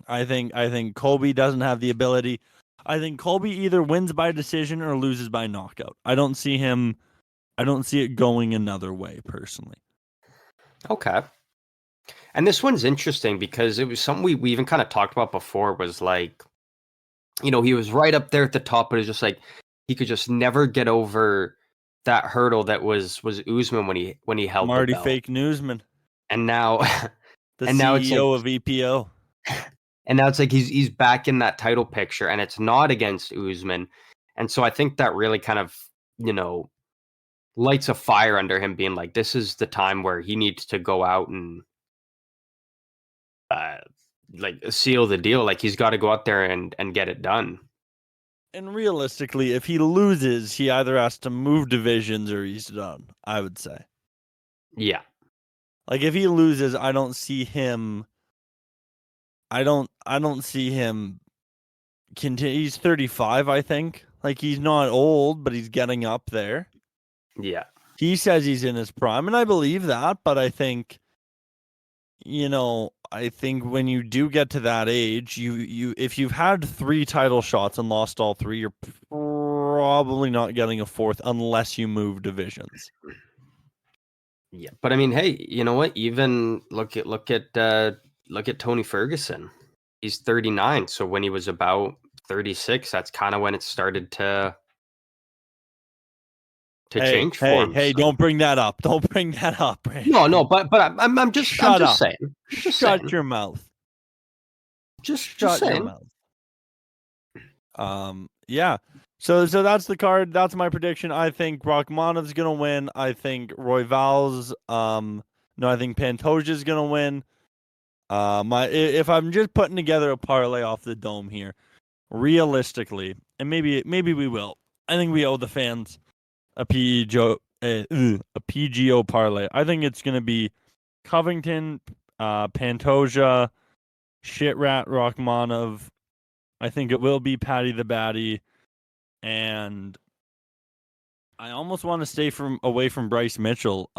I think Colby doesn't have the ability. I think Colby either wins by decision or loses by knockout. I don't see it going another way, personally. Okay. And this one's interesting because it was something we even kind of talked about before, was like, he was right up there at the top, but it's just like he could just never get over that hurdle that was Usman when he held Marty the belt. Fake Newsman. And now the and CEO now it's like, of EPO. And now it's like he's back in that title picture, and it's not against Usman. And so I think that really kind of, lights a fire under him, being like, this is the time where he needs to go out and seal the deal. Like, he's got to go out there and get it done. And realistically, if he loses, he either has to move divisions or he's done, I would say. Yeah. Like, if he loses, I don't see him continue. He's 35, I think. Like, he's not old, but he's getting up there. Yeah. He says he's in his prime, and I believe that, but I think, I think when you do get to that age, you if you've had 3 title shots and lost all 3, you're probably not getting a 4th unless you move divisions. Yeah, but I mean, hey, you know what? Even look at Tony Ferguson. He's 39, so when he was about 36, that's kind of when it started to change for him. Hey, So. don't bring that up. Don't bring that up, Brandon. No, but I'm just Shut up. saying. I'm just Shut saying. your mouth. Just Shut your saying. mouth. Yeah. So that's the card. That's my prediction. I think Rachmanov's gonna win. I think Royval's no, I think Pantoja's gonna win. If I'm just putting together a parlay off the dome here, realistically, and maybe we will. I think we owe the fans a PGO parlay. I think it's gonna be Covington, Pantoja, Shitrat Rachmanov. I think it will be Patty the Batty, and I almost want to stay away from Bryce Mitchell.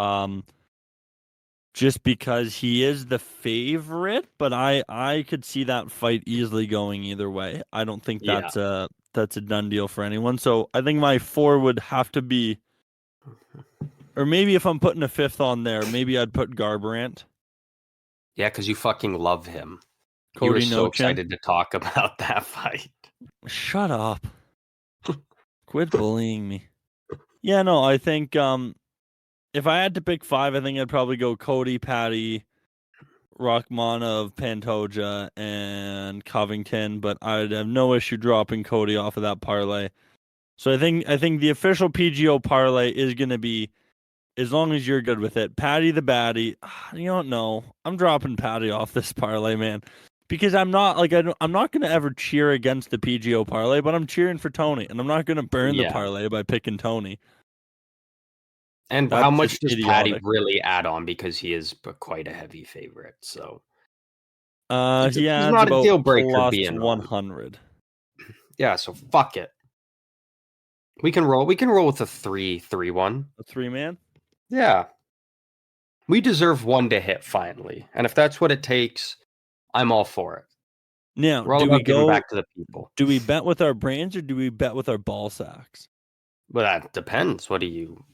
Just because he is the favorite, but I could see that fight easily going either way. I don't think Yeah. that's a done deal for anyone. So I think my 4 would have to be, or maybe if I'm putting a 5th on there, maybe I'd put Garbrandt. Yeah, because you fucking love him. You were Cody so Nochin. excited to talk about that fight. Shut up. Quit bullying me. Yeah, no, I think if I had to pick 5, I think I'd probably go Cody, Patty, Rachmanov, Pantoja, and Covington, but I'd have no issue dropping Cody off of that parlay. So I think the official PGO parlay is going to be, as long as you're good with it, Patty the Batty. You don't know. I'm dropping Patty off this parlay, man, because I'm not I'm not going to ever cheer against the PGO parlay, but I'm cheering for Tony, and I'm not going to burn the parlay by picking Tony. And That's how much does idiotic. Patty really add on, because he is quite a heavy favorite? So he adds not about a deal breaker plus being 100. Yeah, so fuck it. We can roll with a 3-3-1. A 3-man? Yeah. We deserve one to hit finally. And if that's what it takes, I'm all for it. Now, We're all about giving back to the people. Do we bet with our brains or do we bet with our ball sacks? Well, that depends. What do you...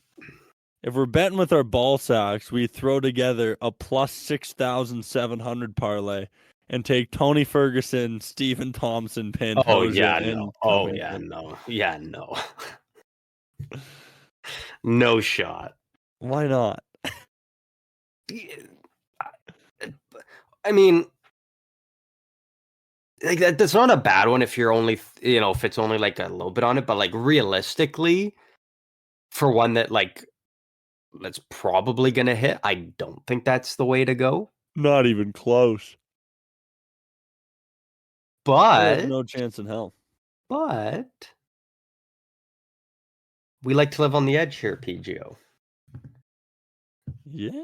If we're betting with our ball sacks, we throw together a plus 6,700 parlay and take Tony Ferguson, Stephen Thompson, Pantoja, Oh, yeah, and no. Covington. Yeah, no. No shot. Why not? I mean, like that's not a bad one if you're only, if it's only like a little bit on it, but like realistically, for one that's probably gonna hit, I don't think that's the way to go. Not even close. But no chance in hell. But we like to live on the edge here, PGO. Yes,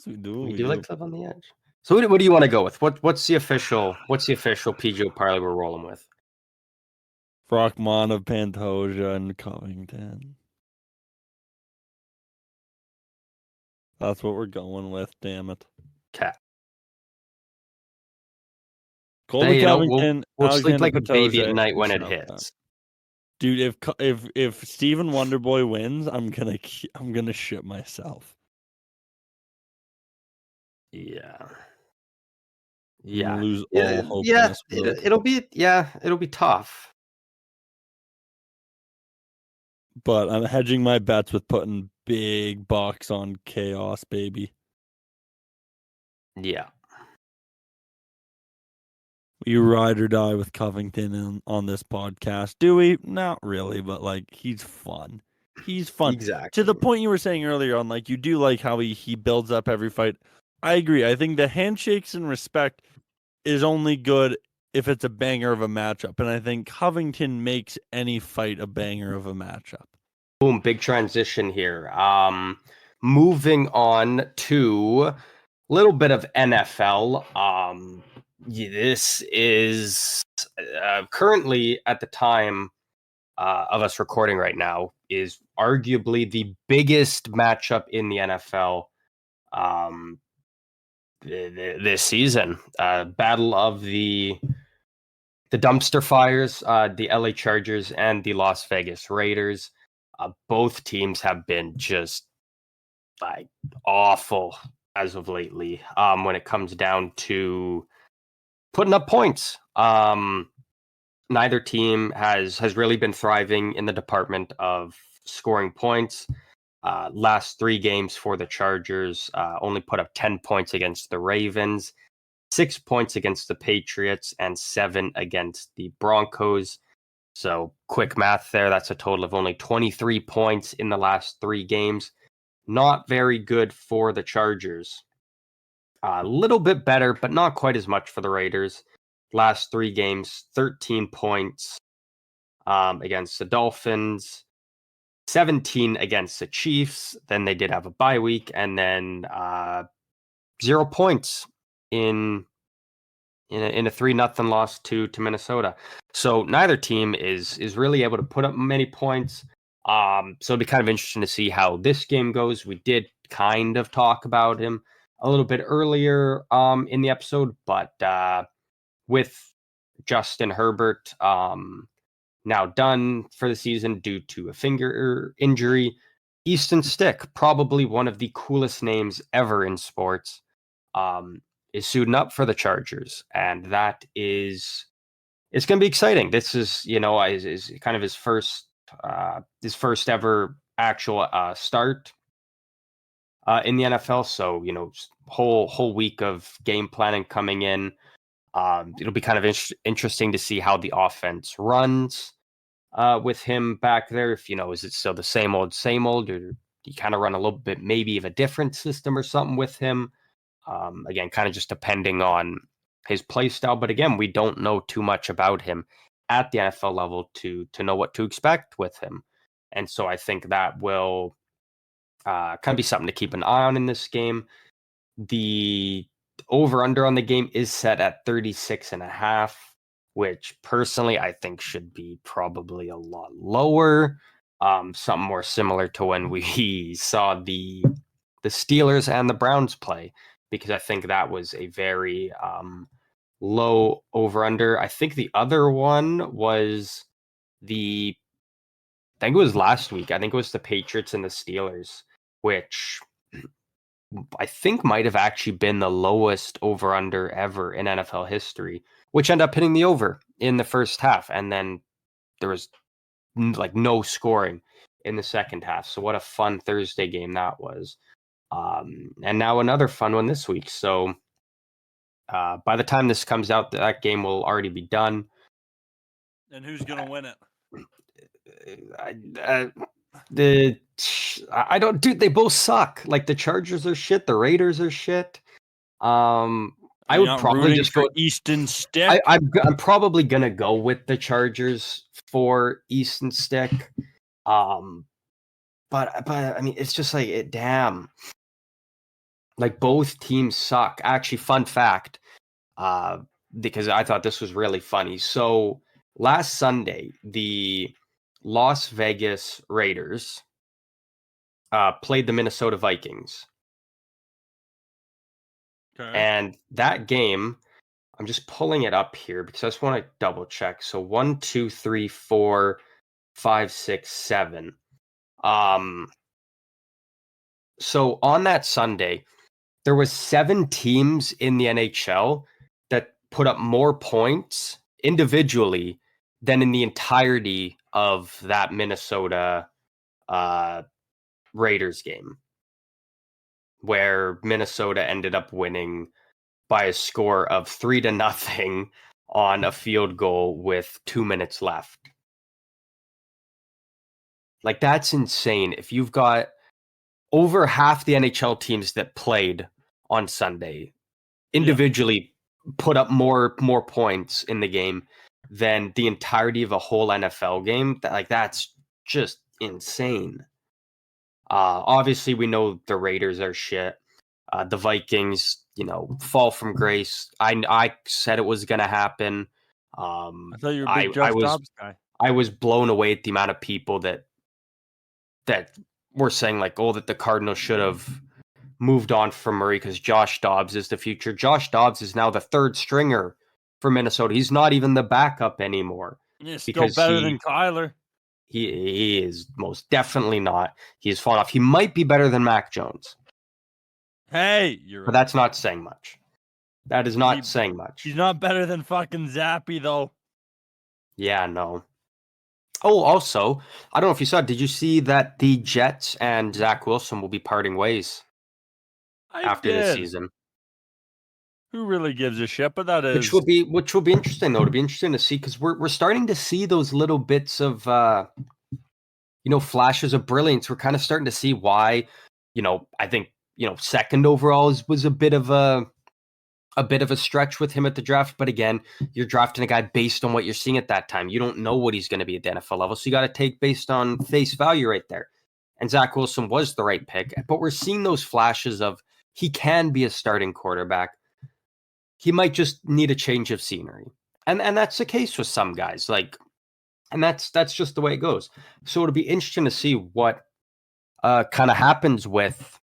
we do. We do like to live on the edge. So what do you want to go with? What's the official PGO parlay we're rolling with? Rachmanov, Pantoja, and Covington. That's what we're going with, damn it. Okay. Colby Covington, we'll sleep like a baby at night when it hits. hits. Dude, if Steven Wonderboy wins, I'm gonna shit myself. Yeah. Yeah. Lose all hope in this world. It'll be tough. But I'm hedging my bets with putting big bucks on chaos, baby. Yeah. We ride or die with Covington on this podcast. Do we? Not really, but like he's fun. He's fun. Exactly. To the point you were saying earlier on, like you do like how he builds up every fight. I agree. I think the handshakes and respect is only good if it's a banger of a matchup. And I think Covington makes any fight a banger of a matchup. Boom, big transition here. Moving on to a little bit of NFL. This is currently, at the time of us recording right now, is arguably the biggest matchup in the NFL. this season. Battle of the dumpster fires, the LA Chargers and the Las Vegas Raiders. Both teams have been just like awful as of lately when it comes down to putting up points. Neither team has really been thriving in the department of scoring points. Last 3 games for the Chargers, only put up 10 points against the Ravens, 6 points against the Patriots, and 7 against the Broncos. So quick math there, that's a total of only 23 points in the last 3 games. Not very good for the Chargers. A little bit better, but not quite as much for the Raiders. Last 3 games, 13 points against the Dolphins, 17 against the Chiefs. Then they did have a bye week, and then 0 points in a 3-0 loss to Minnesota. So neither team is really able to put up many points. So it'll be kind of interesting to see how this game goes. We did kind of talk about him a little bit earlier in the episode, but with Justin Herbert now done for the season due to a finger injury, Easton Stick, probably one of the coolest names ever in sports, is suiting up for the Chargers, and that is it's going to be exciting. This is is kind of his first ever actual start in the NFL. So whole week of game planning coming in. It'll be kind of interesting to see how the offense runs with him back there. If is it still the same old, or do you kind of run a little bit maybe of a different system or something with him? Again, kind of just depending on his play style. But again, we don't know too much about him at the NFL level to know what to expect with him. And so I think that will kind of be something to keep an eye on in this game. The over-under on the game is set at 36.5, which personally I think should be probably a lot lower. Something more similar to when we saw the Steelers and the Browns play, because I think that was a very low over-under. I think the other one was I think it was last week. I think it was the Patriots and the Steelers, which I think might have actually been the lowest over-under ever in NFL history, which ended up hitting the over in the first half. And then there was no scoring in the second half. So what a fun Thursday game that was. And now another fun one this week. So by the time this comes out, that game will already be done. And who's going to win it? I don't, dude. They both suck. Like the Chargers are shit. The Raiders are shit. I would probably just go Easton Stick. I'm probably gonna go with the Chargers for Easton Stick. But I mean, it's just like damn. Like both teams suck. Actually, fun fact, because I thought this was really funny. So last Sunday, the Las Vegas Raiders played the Minnesota Vikings. Okay. And that game, I'm just pulling it up here because I just want to double check. So 1, 2, 3, 4, 5, 6, 7. So on that Sunday, there was 7 teams in the NHL that put up more points individually than in the entirety of that Minnesota Raiders game, where Minnesota ended up winning by a score of 3-0 on a field goal with 2 minutes left. Like, that's insane. If you've got over half the NHL teams that played on Sunday individually put up more points in the game than the entirety of a whole NFL game, that's just insane. Obviously, we know the Raiders are shit. The Vikings, fall from grace. I said it was going to happen. I thought you were a big Josh Dobbs guy. I was blown away at the amount of people that were saying that the Cardinals should have moved on from Murray because Josh Dobbs is the future. Josh Dobbs is now the third stringer for Minnesota. He's not even the backup anymore Yeah, still because better than Kyler. he is most definitely not. He has fallen off. He might be better than Mac Jones, Hey, you're but right. that's not saying much. That is not saying much. He's not better than fucking Zappy, though. Yeah, no. Oh, also, I don't know if you saw, did you see that the Jets and Zach Wilson will be parting ways I after this did. season? Who really gives a shit? But that Which is. will be interesting though. To be interesting to see because we're starting to see those little bits of flashes of brilliance. We're kind of starting to see why, I think, second overall was a bit of a stretch with him at the draft. But again, you're drafting a guy based on what you're seeing at that time. You don't know what he's going to be at the NFL level. So you got to take based on face value right there. And Zach Wilson was the right pick. But we're seeing those flashes of he can be a starting quarterback. He might just need a change of scenery. And that's the case with some guys. And that's just the way it goes. So it'll be interesting to see what kind of happens with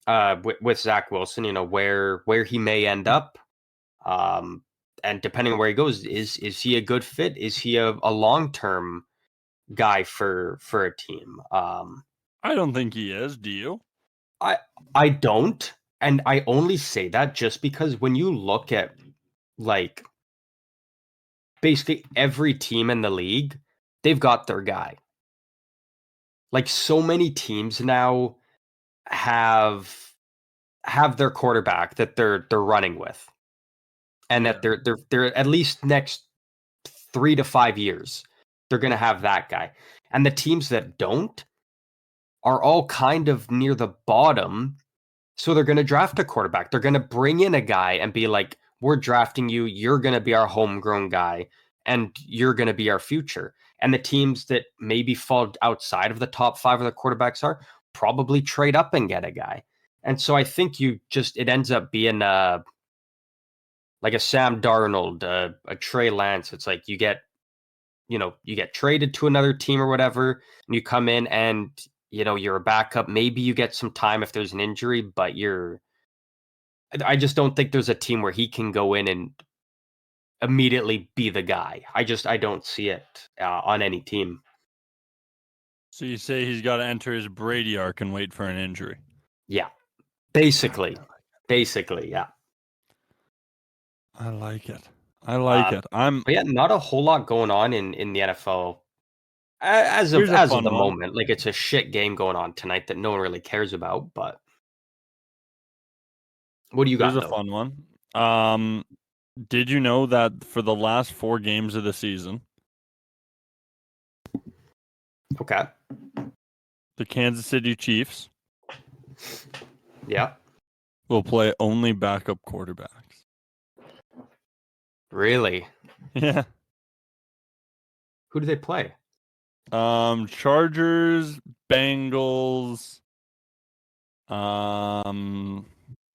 Zach Wilson, where he may end up. And depending on where he goes, is he a good fit? Is he a long-term guy for a team? I don't think he is. Do you? I don't. And I only say that just because when you look at basically every team in the league, they've got their guy. So many teams now have their quarterback that they're running with. And that they're at least next 3 to 5 years, they're going to have that guy. And the teams that don't are all kind of near the bottom. So they're going to draft a quarterback. They're going to bring in a guy and be like, we're drafting you. You're going to be our homegrown guy and you're going to be our future. And the teams that maybe fall outside of the top 5 of the quarterbacks are probably trade up and get a guy. And so I think it ends up being like a Sam Darnold, a Trey Lance. It's like you get traded to another team or whatever, and you come in and, you're a backup. Maybe you get some time if there's an injury, but I just don't think there's a team where he can go in and immediately be the guy. I don't see it on any team. So you say he's got to enter his Brady arc and wait for an injury? Yeah, basically, yeah. I like it. But yeah, not a whole lot going on in the NFL as of the moment. Like, it's a shit game going on tonight that no one really cares about. But what do you got? Here's a fun one. Did you know that for the last 4 games of the season, okay, the Kansas City Chiefs, yeah, will play only backup quarterbacks? Really? Yeah. Who do they play? Chargers, Bengals. I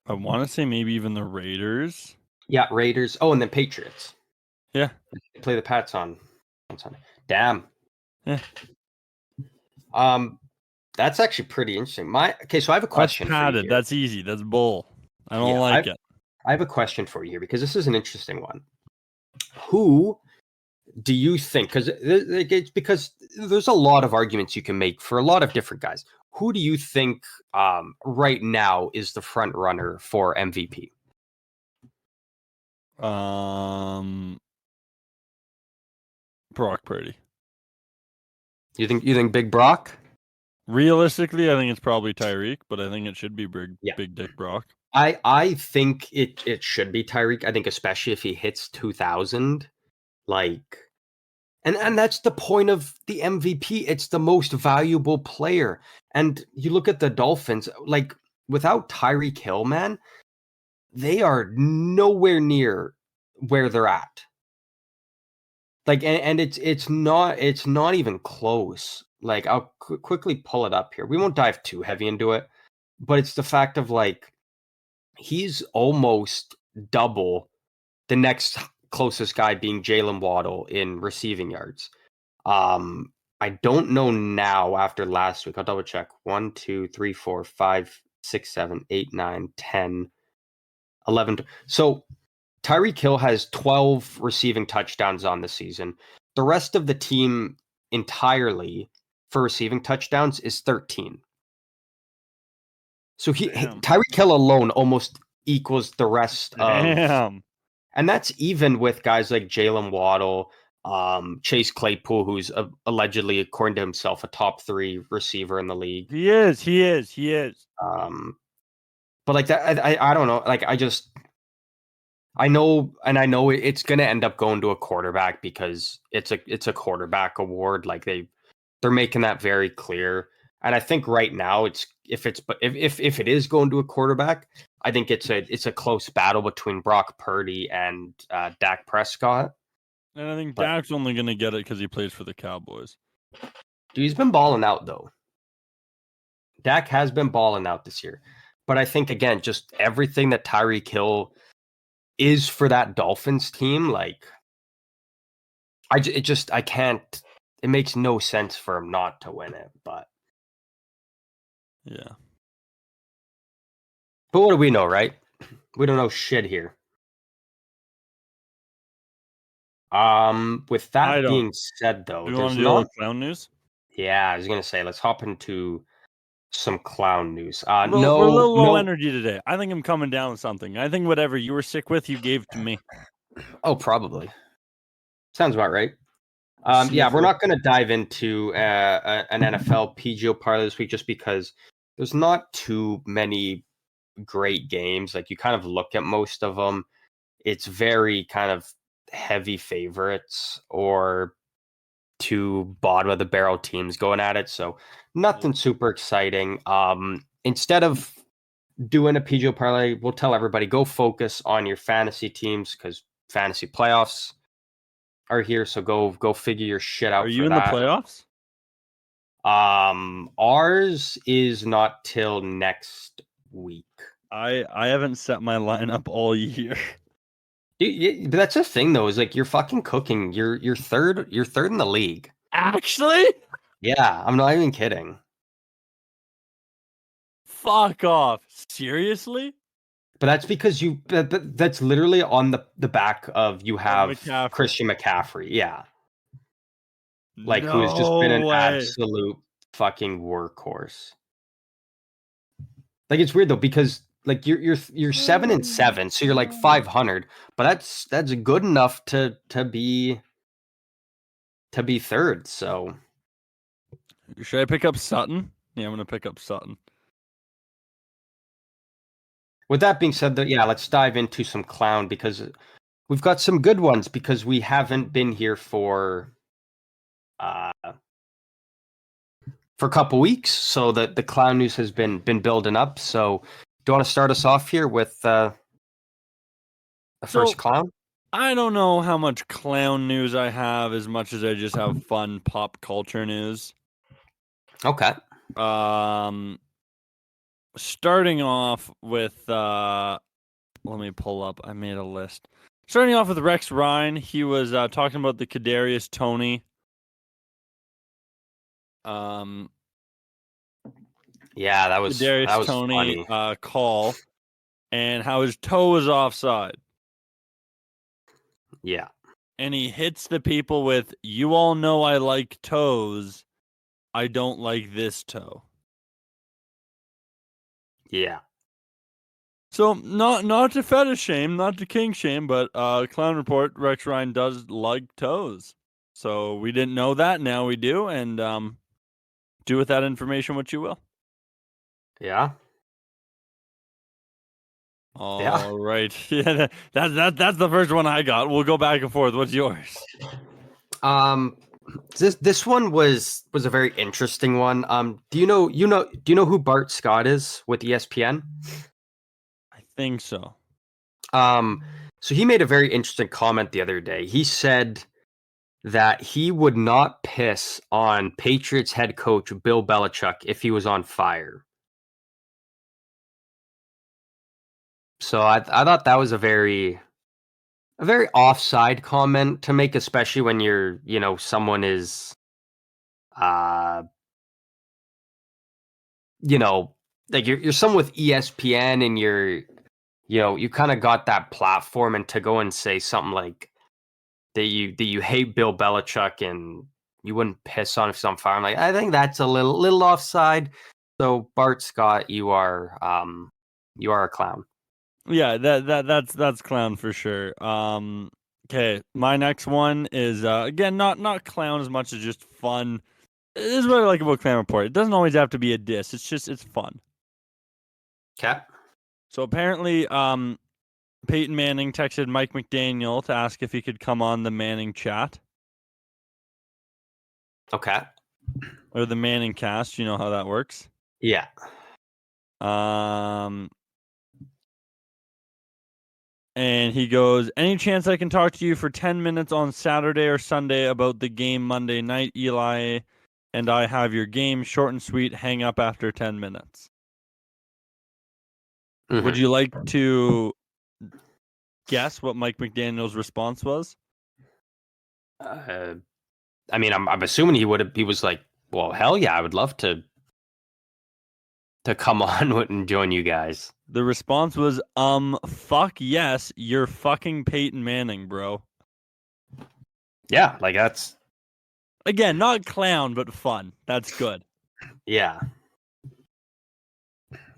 want to say maybe even the Raiders. Yeah, Raiders. Oh, and then Patriots. Yeah. They play the Pats on Sunday. Damn. Yeah. That's actually pretty interesting. So I have a question That's padded. for you here. That's easy. That's bull. I don't like it. I have a question for you here because this is an interesting one. Who do you think? Because there's a lot of arguments you can make for a lot of different guys. Who do you think right now is the front runner for MVP? Brock Purdy. You think Big Brock? Realistically, I think it's probably Tyreek, but I think it should be Big Dick Brock. I think it should be Tyreek. I think especially if he hits 2,000, and that's the point of the MVP. It's the most valuable player. And you look at the Dolphins, without Tyreek Hill, man, they are nowhere near where they're at. And it's not even close. I'll quickly pull it up here. We won't dive too heavy into it, but it's the fact of he's almost double the next closest guy being Jalen Waddle in receiving yards. I don't know now after last week. I'll double check. 1, 2, 3, 4, 5, 6, 7, 8, 9, 10, 11. So Tyreek Hill has 12 receiving touchdowns on the season. The rest of the team entirely for receiving touchdowns is 13. So Tyreek Hill alone almost equals the rest of, and that's even with guys like Jalen Waddle, Chase Claypool, who's allegedly, according to himself, a top 3 receiver in the league. He is. But like that, I don't know. Like I know it's going to end up going to a quarterback because it's a quarterback award. Like they're making that very clear. And I think right now if it is going to a quarterback, I think it's a close battle between Brock Purdy and Dak Prescott. And I think Dak's only going to get it because he plays for the Cowboys. Dude, he's been balling out though. Dak has been balling out this year. But I think again, just everything that Tyreek Hill is for that Dolphins team, like I can't. It makes no sense for him not to win it, but yeah. But what do we know, right? We don't know shit here. With that being said, though, do you want to do clown news? Yeah, I was gonna say let's hop into some clown news. We're a little low energy today. I think I'm coming down with something. I think whatever you were sick with, you gave to me. Oh, probably. Sounds about right. Yeah, we're not going to dive into an NFL PGO parlay this week just because there's not too many great games. Like you kind of look at most of them, it's very kind of heavy favorites or two bottom of the barrel teams going at it. So nothing super exciting. Instead of doing a PGO parlay, we'll tell everybody go focus on your fantasy teams because fantasy playoffs are here. So go figure your shit out. Are you in the playoffs? Ours is not till next week. I haven't set my lineup all year. But that's the thing though, is like you're fucking cooking. You're third in the league. Actually? Yeah, I'm not even kidding. Fuck off. Seriously? But that's because that's literally on the back of you have Christian McCaffrey. Yeah. Like who has just been an absolute fucking workhorse. Like it's weird though, because like you're 7-7, so you're like 500, but that's good enough to be third. So should I pick up Sutton? Yeah, I'm gonna pick up Sutton. With that being said, though, yeah, let's dive into some clown because we've got some good ones because we haven't been here for a couple weeks, so the clown news has been building up. So, do you want to start us off here with the first clown? I don't know how much clown news I have as much as I just have fun pop culture news. Okay. Starting off with let me pull up. I made a list. Starting off with Rex Ryan, he was talking about the Kadarius Toney. Yeah, that was Toney funny. Call, and how his toe was offside. Yeah, and he hits the people with, "You all know I like toes. I don't like this toe." Yeah. So not to fetish shame, not to king shame, but Clown Report, Rex Ryan does like toes. So we didn't know that, now we do, and do with that information what you will. Yeah. All right. Yeah, that's the first one I got. We'll go back and forth. What's yours? This one was a very interesting one. Do you know who Bart Scott is with ESPN? I think so. So he made a very interesting comment the other day. He said that he would not piss on Patriots head coach Bill Belichick if he was on fire. So I thought that was a very offside comment to make, especially when you're, someone is, like you're someone with ESPN and you kind of got that platform, and to go and say something like that you hate Bill Belichick and you wouldn't piss on if he's on fire. I'm like, I think that's a little offside. So Bart Scott, you are a clown. Yeah, that's clown for sure. Okay, my next one is again not clown as much as just fun. This is what I like about Clown Report. It doesn't always have to be a diss. It's fun. Okay. So apparently, Peyton Manning texted Mike McDaniel to ask if he could come on the Manning chat Okay. or the Manning cast. You know how that works. Yeah. And he goes, any chance I can talk to you for 10 minutes on Saturday or Sunday about the game Monday night, Eli? And I have your game, short and sweet, hang up after 10 minutes. Mm-hmm. Would you like to guess what Mike McDaniel's response was? I mean, I'm assuming he was like, well, hell yeah, I would love to come on and join you guys. The response was, fuck yes, you're fucking Peyton Manning, bro. Yeah, like that's Again, not clown, but fun. That's good. yeah.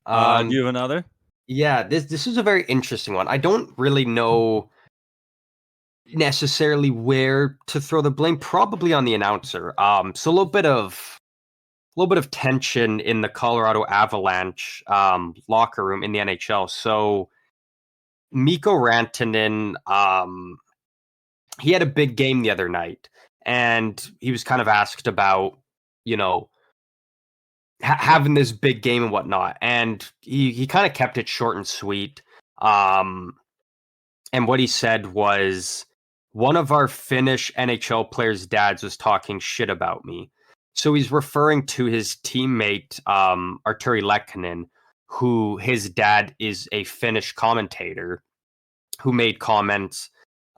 Do you have another? Yeah, this is a very interesting one. I don't really know necessarily where to throw the blame. Probably on the announcer. So a little bit of tension in the Colorado Avalanche locker room in the NHL. So Mikko Rantanen, he had a big game the other night, and he was kind of asked about, you know, having this big game and whatnot, and he kind of kept it short and sweet. And what he said was, one of our Finnish NHL players' dads was talking shit about me. So he's referring to his teammate, Arturi Lehkonen, who his dad is a Finnish commentator who made comments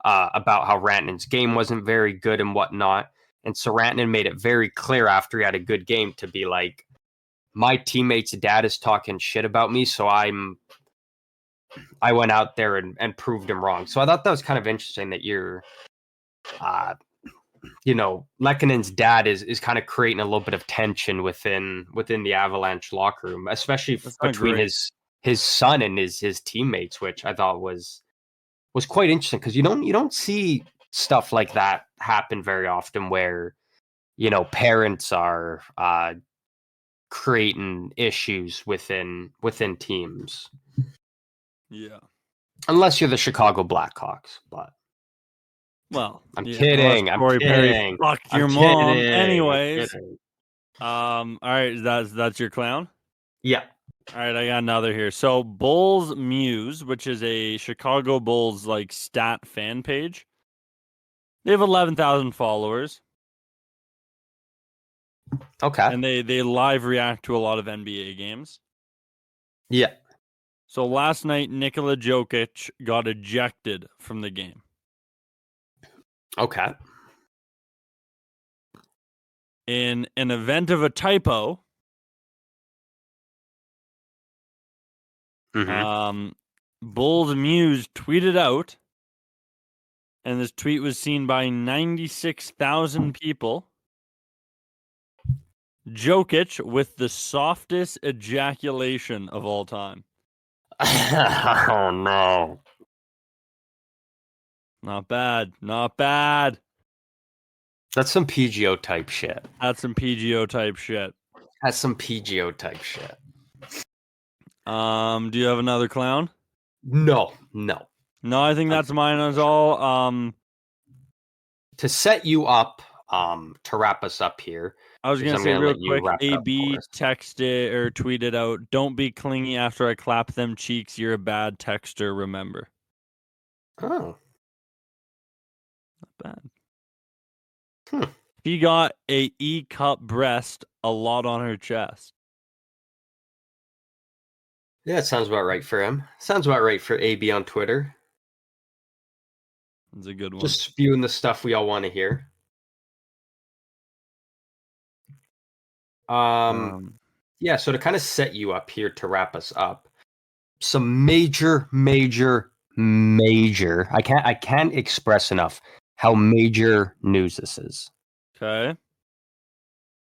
about how Rantanen's game wasn't very good and whatnot. And so Rantanen made it very clear after he had a good game to be like, my teammate's dad is talking shit about me, so I went out there and proved him wrong. So I thought that was kind of interesting that Lehkonen's dad is kind of creating a little bit of tension within the Avalanche locker room, especially between his son and his teammates, which I thought was quite interesting, because you don't see stuff like that happen very often, where parents are creating issues within teams. Yeah. Unless you're the Chicago Blackhawks, but well, I'm yeah, kidding. Corey I'm Perry kidding. fucked I'm your kidding. mom. I'm Anyways, kidding. all right, that's your clown. Yeah. All right, I got another here. So Bulls Muse, which is a Chicago Bulls like stat fan page, they have 11,000 followers. Okay. And they live react to a lot of NBA games. Yeah. So last night, Nikola Jokic got ejected from the game. Okay. In an event of a typo, Bulls Muse tweeted out, and this tweet was seen by 96,000 people. Jokic with the softest ejaculation of all time. Oh no. Not bad. Not bad. That's some PGO type shit. That's some PGO type shit. That's some PGO type shit. Do you have another clown? No. No, I think that's mine as all. To set you up, to wrap us up here. I was gonna say real quick, AB texted or tweeted out, "Don't be clingy after I clap them cheeks. You're a bad texter. Remember." Oh, not bad. He got a E cup breast, a lot on her chest. Yeah, it sounds about right for him. Sounds about right for AB on Twitter. It's a good one. Just spewing the stuff we all want to hear. Yeah, Yeah, so to kind of set you up here to wrap us up, some major, major, major. I can't express enough how major news this is. Okay.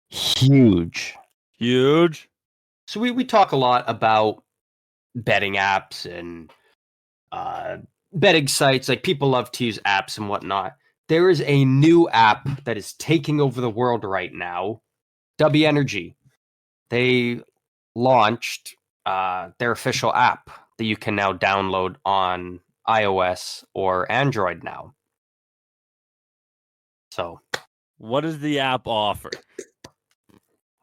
Huge. Huge. So we talk a lot about betting apps and uh, betting sites. Like people love to use apps and whatnot. There is a new app that is taking over the world right now. W Energy. They launched their official app that you can now download on iOS or Android now. So, What does the app offer?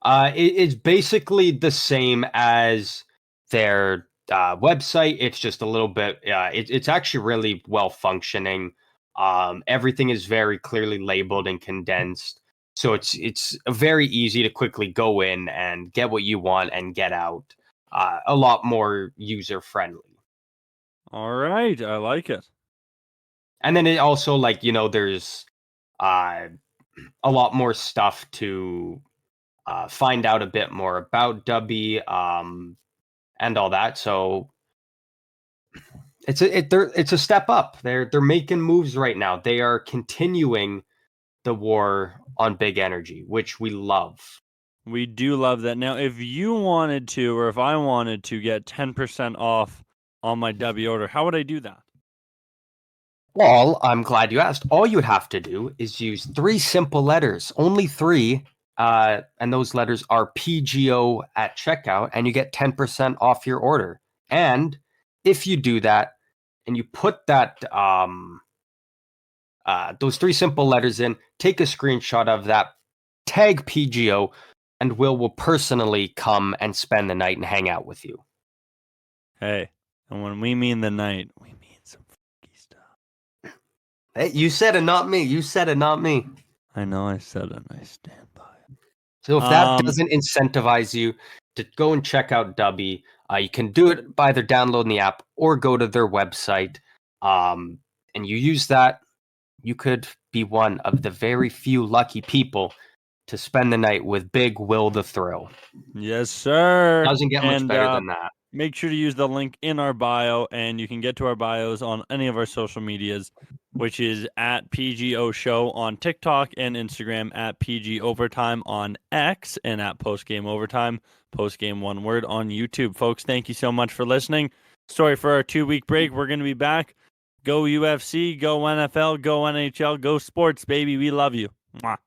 it's basically the same as their website. It's just a little bit. It's actually really well functioning. Everything is very clearly labeled and condensed, so it's very easy to quickly go in and get what you want and get out. A lot more user friendly. All right, I like it. And then it also there's uh, a lot more stuff to find out a bit more about Dubby and all that. So it's a step up. They're making moves right now. They are continuing the war on big energy, which we love. We do love that. Now, if you wanted to, or if I wanted to get 10% off on my W order, how would I do that? Well, I'm glad you asked. All you would have to do is use 3 simple letters, only 3, and those letters are PGO at checkout, and you get 10% off your order. And if you do that, and you put that those 3 simple letters in, take a screenshot of that, tag PGO, and Will personally come and spend the night and hang out with you. Hey, and when we mean the night, we mean some funky stuff. Hey, you said it, not me. You said it, not me. I know I said it, and I stand by it. So if that doesn't incentivize you to go and check out Dubby, you can do it by either downloading the app or go to their website. And you use that, you could be one of the very few lucky people to spend the night with Big Will the Thrill. Yes, sir. Doesn't get much better than that. Make sure to use the link in our bio, and you can get to our bios on any of our social medias, which is at PGO Show on TikTok and Instagram, at PG Overtime on X, and at Postgame Overtime, Postgame one word on YouTube. Folks, thank you so much for listening. Sorry for our 2-week break. We're going to be back. Go UFC, go NFL, go NHL, go sports, baby. We love you. Mwah.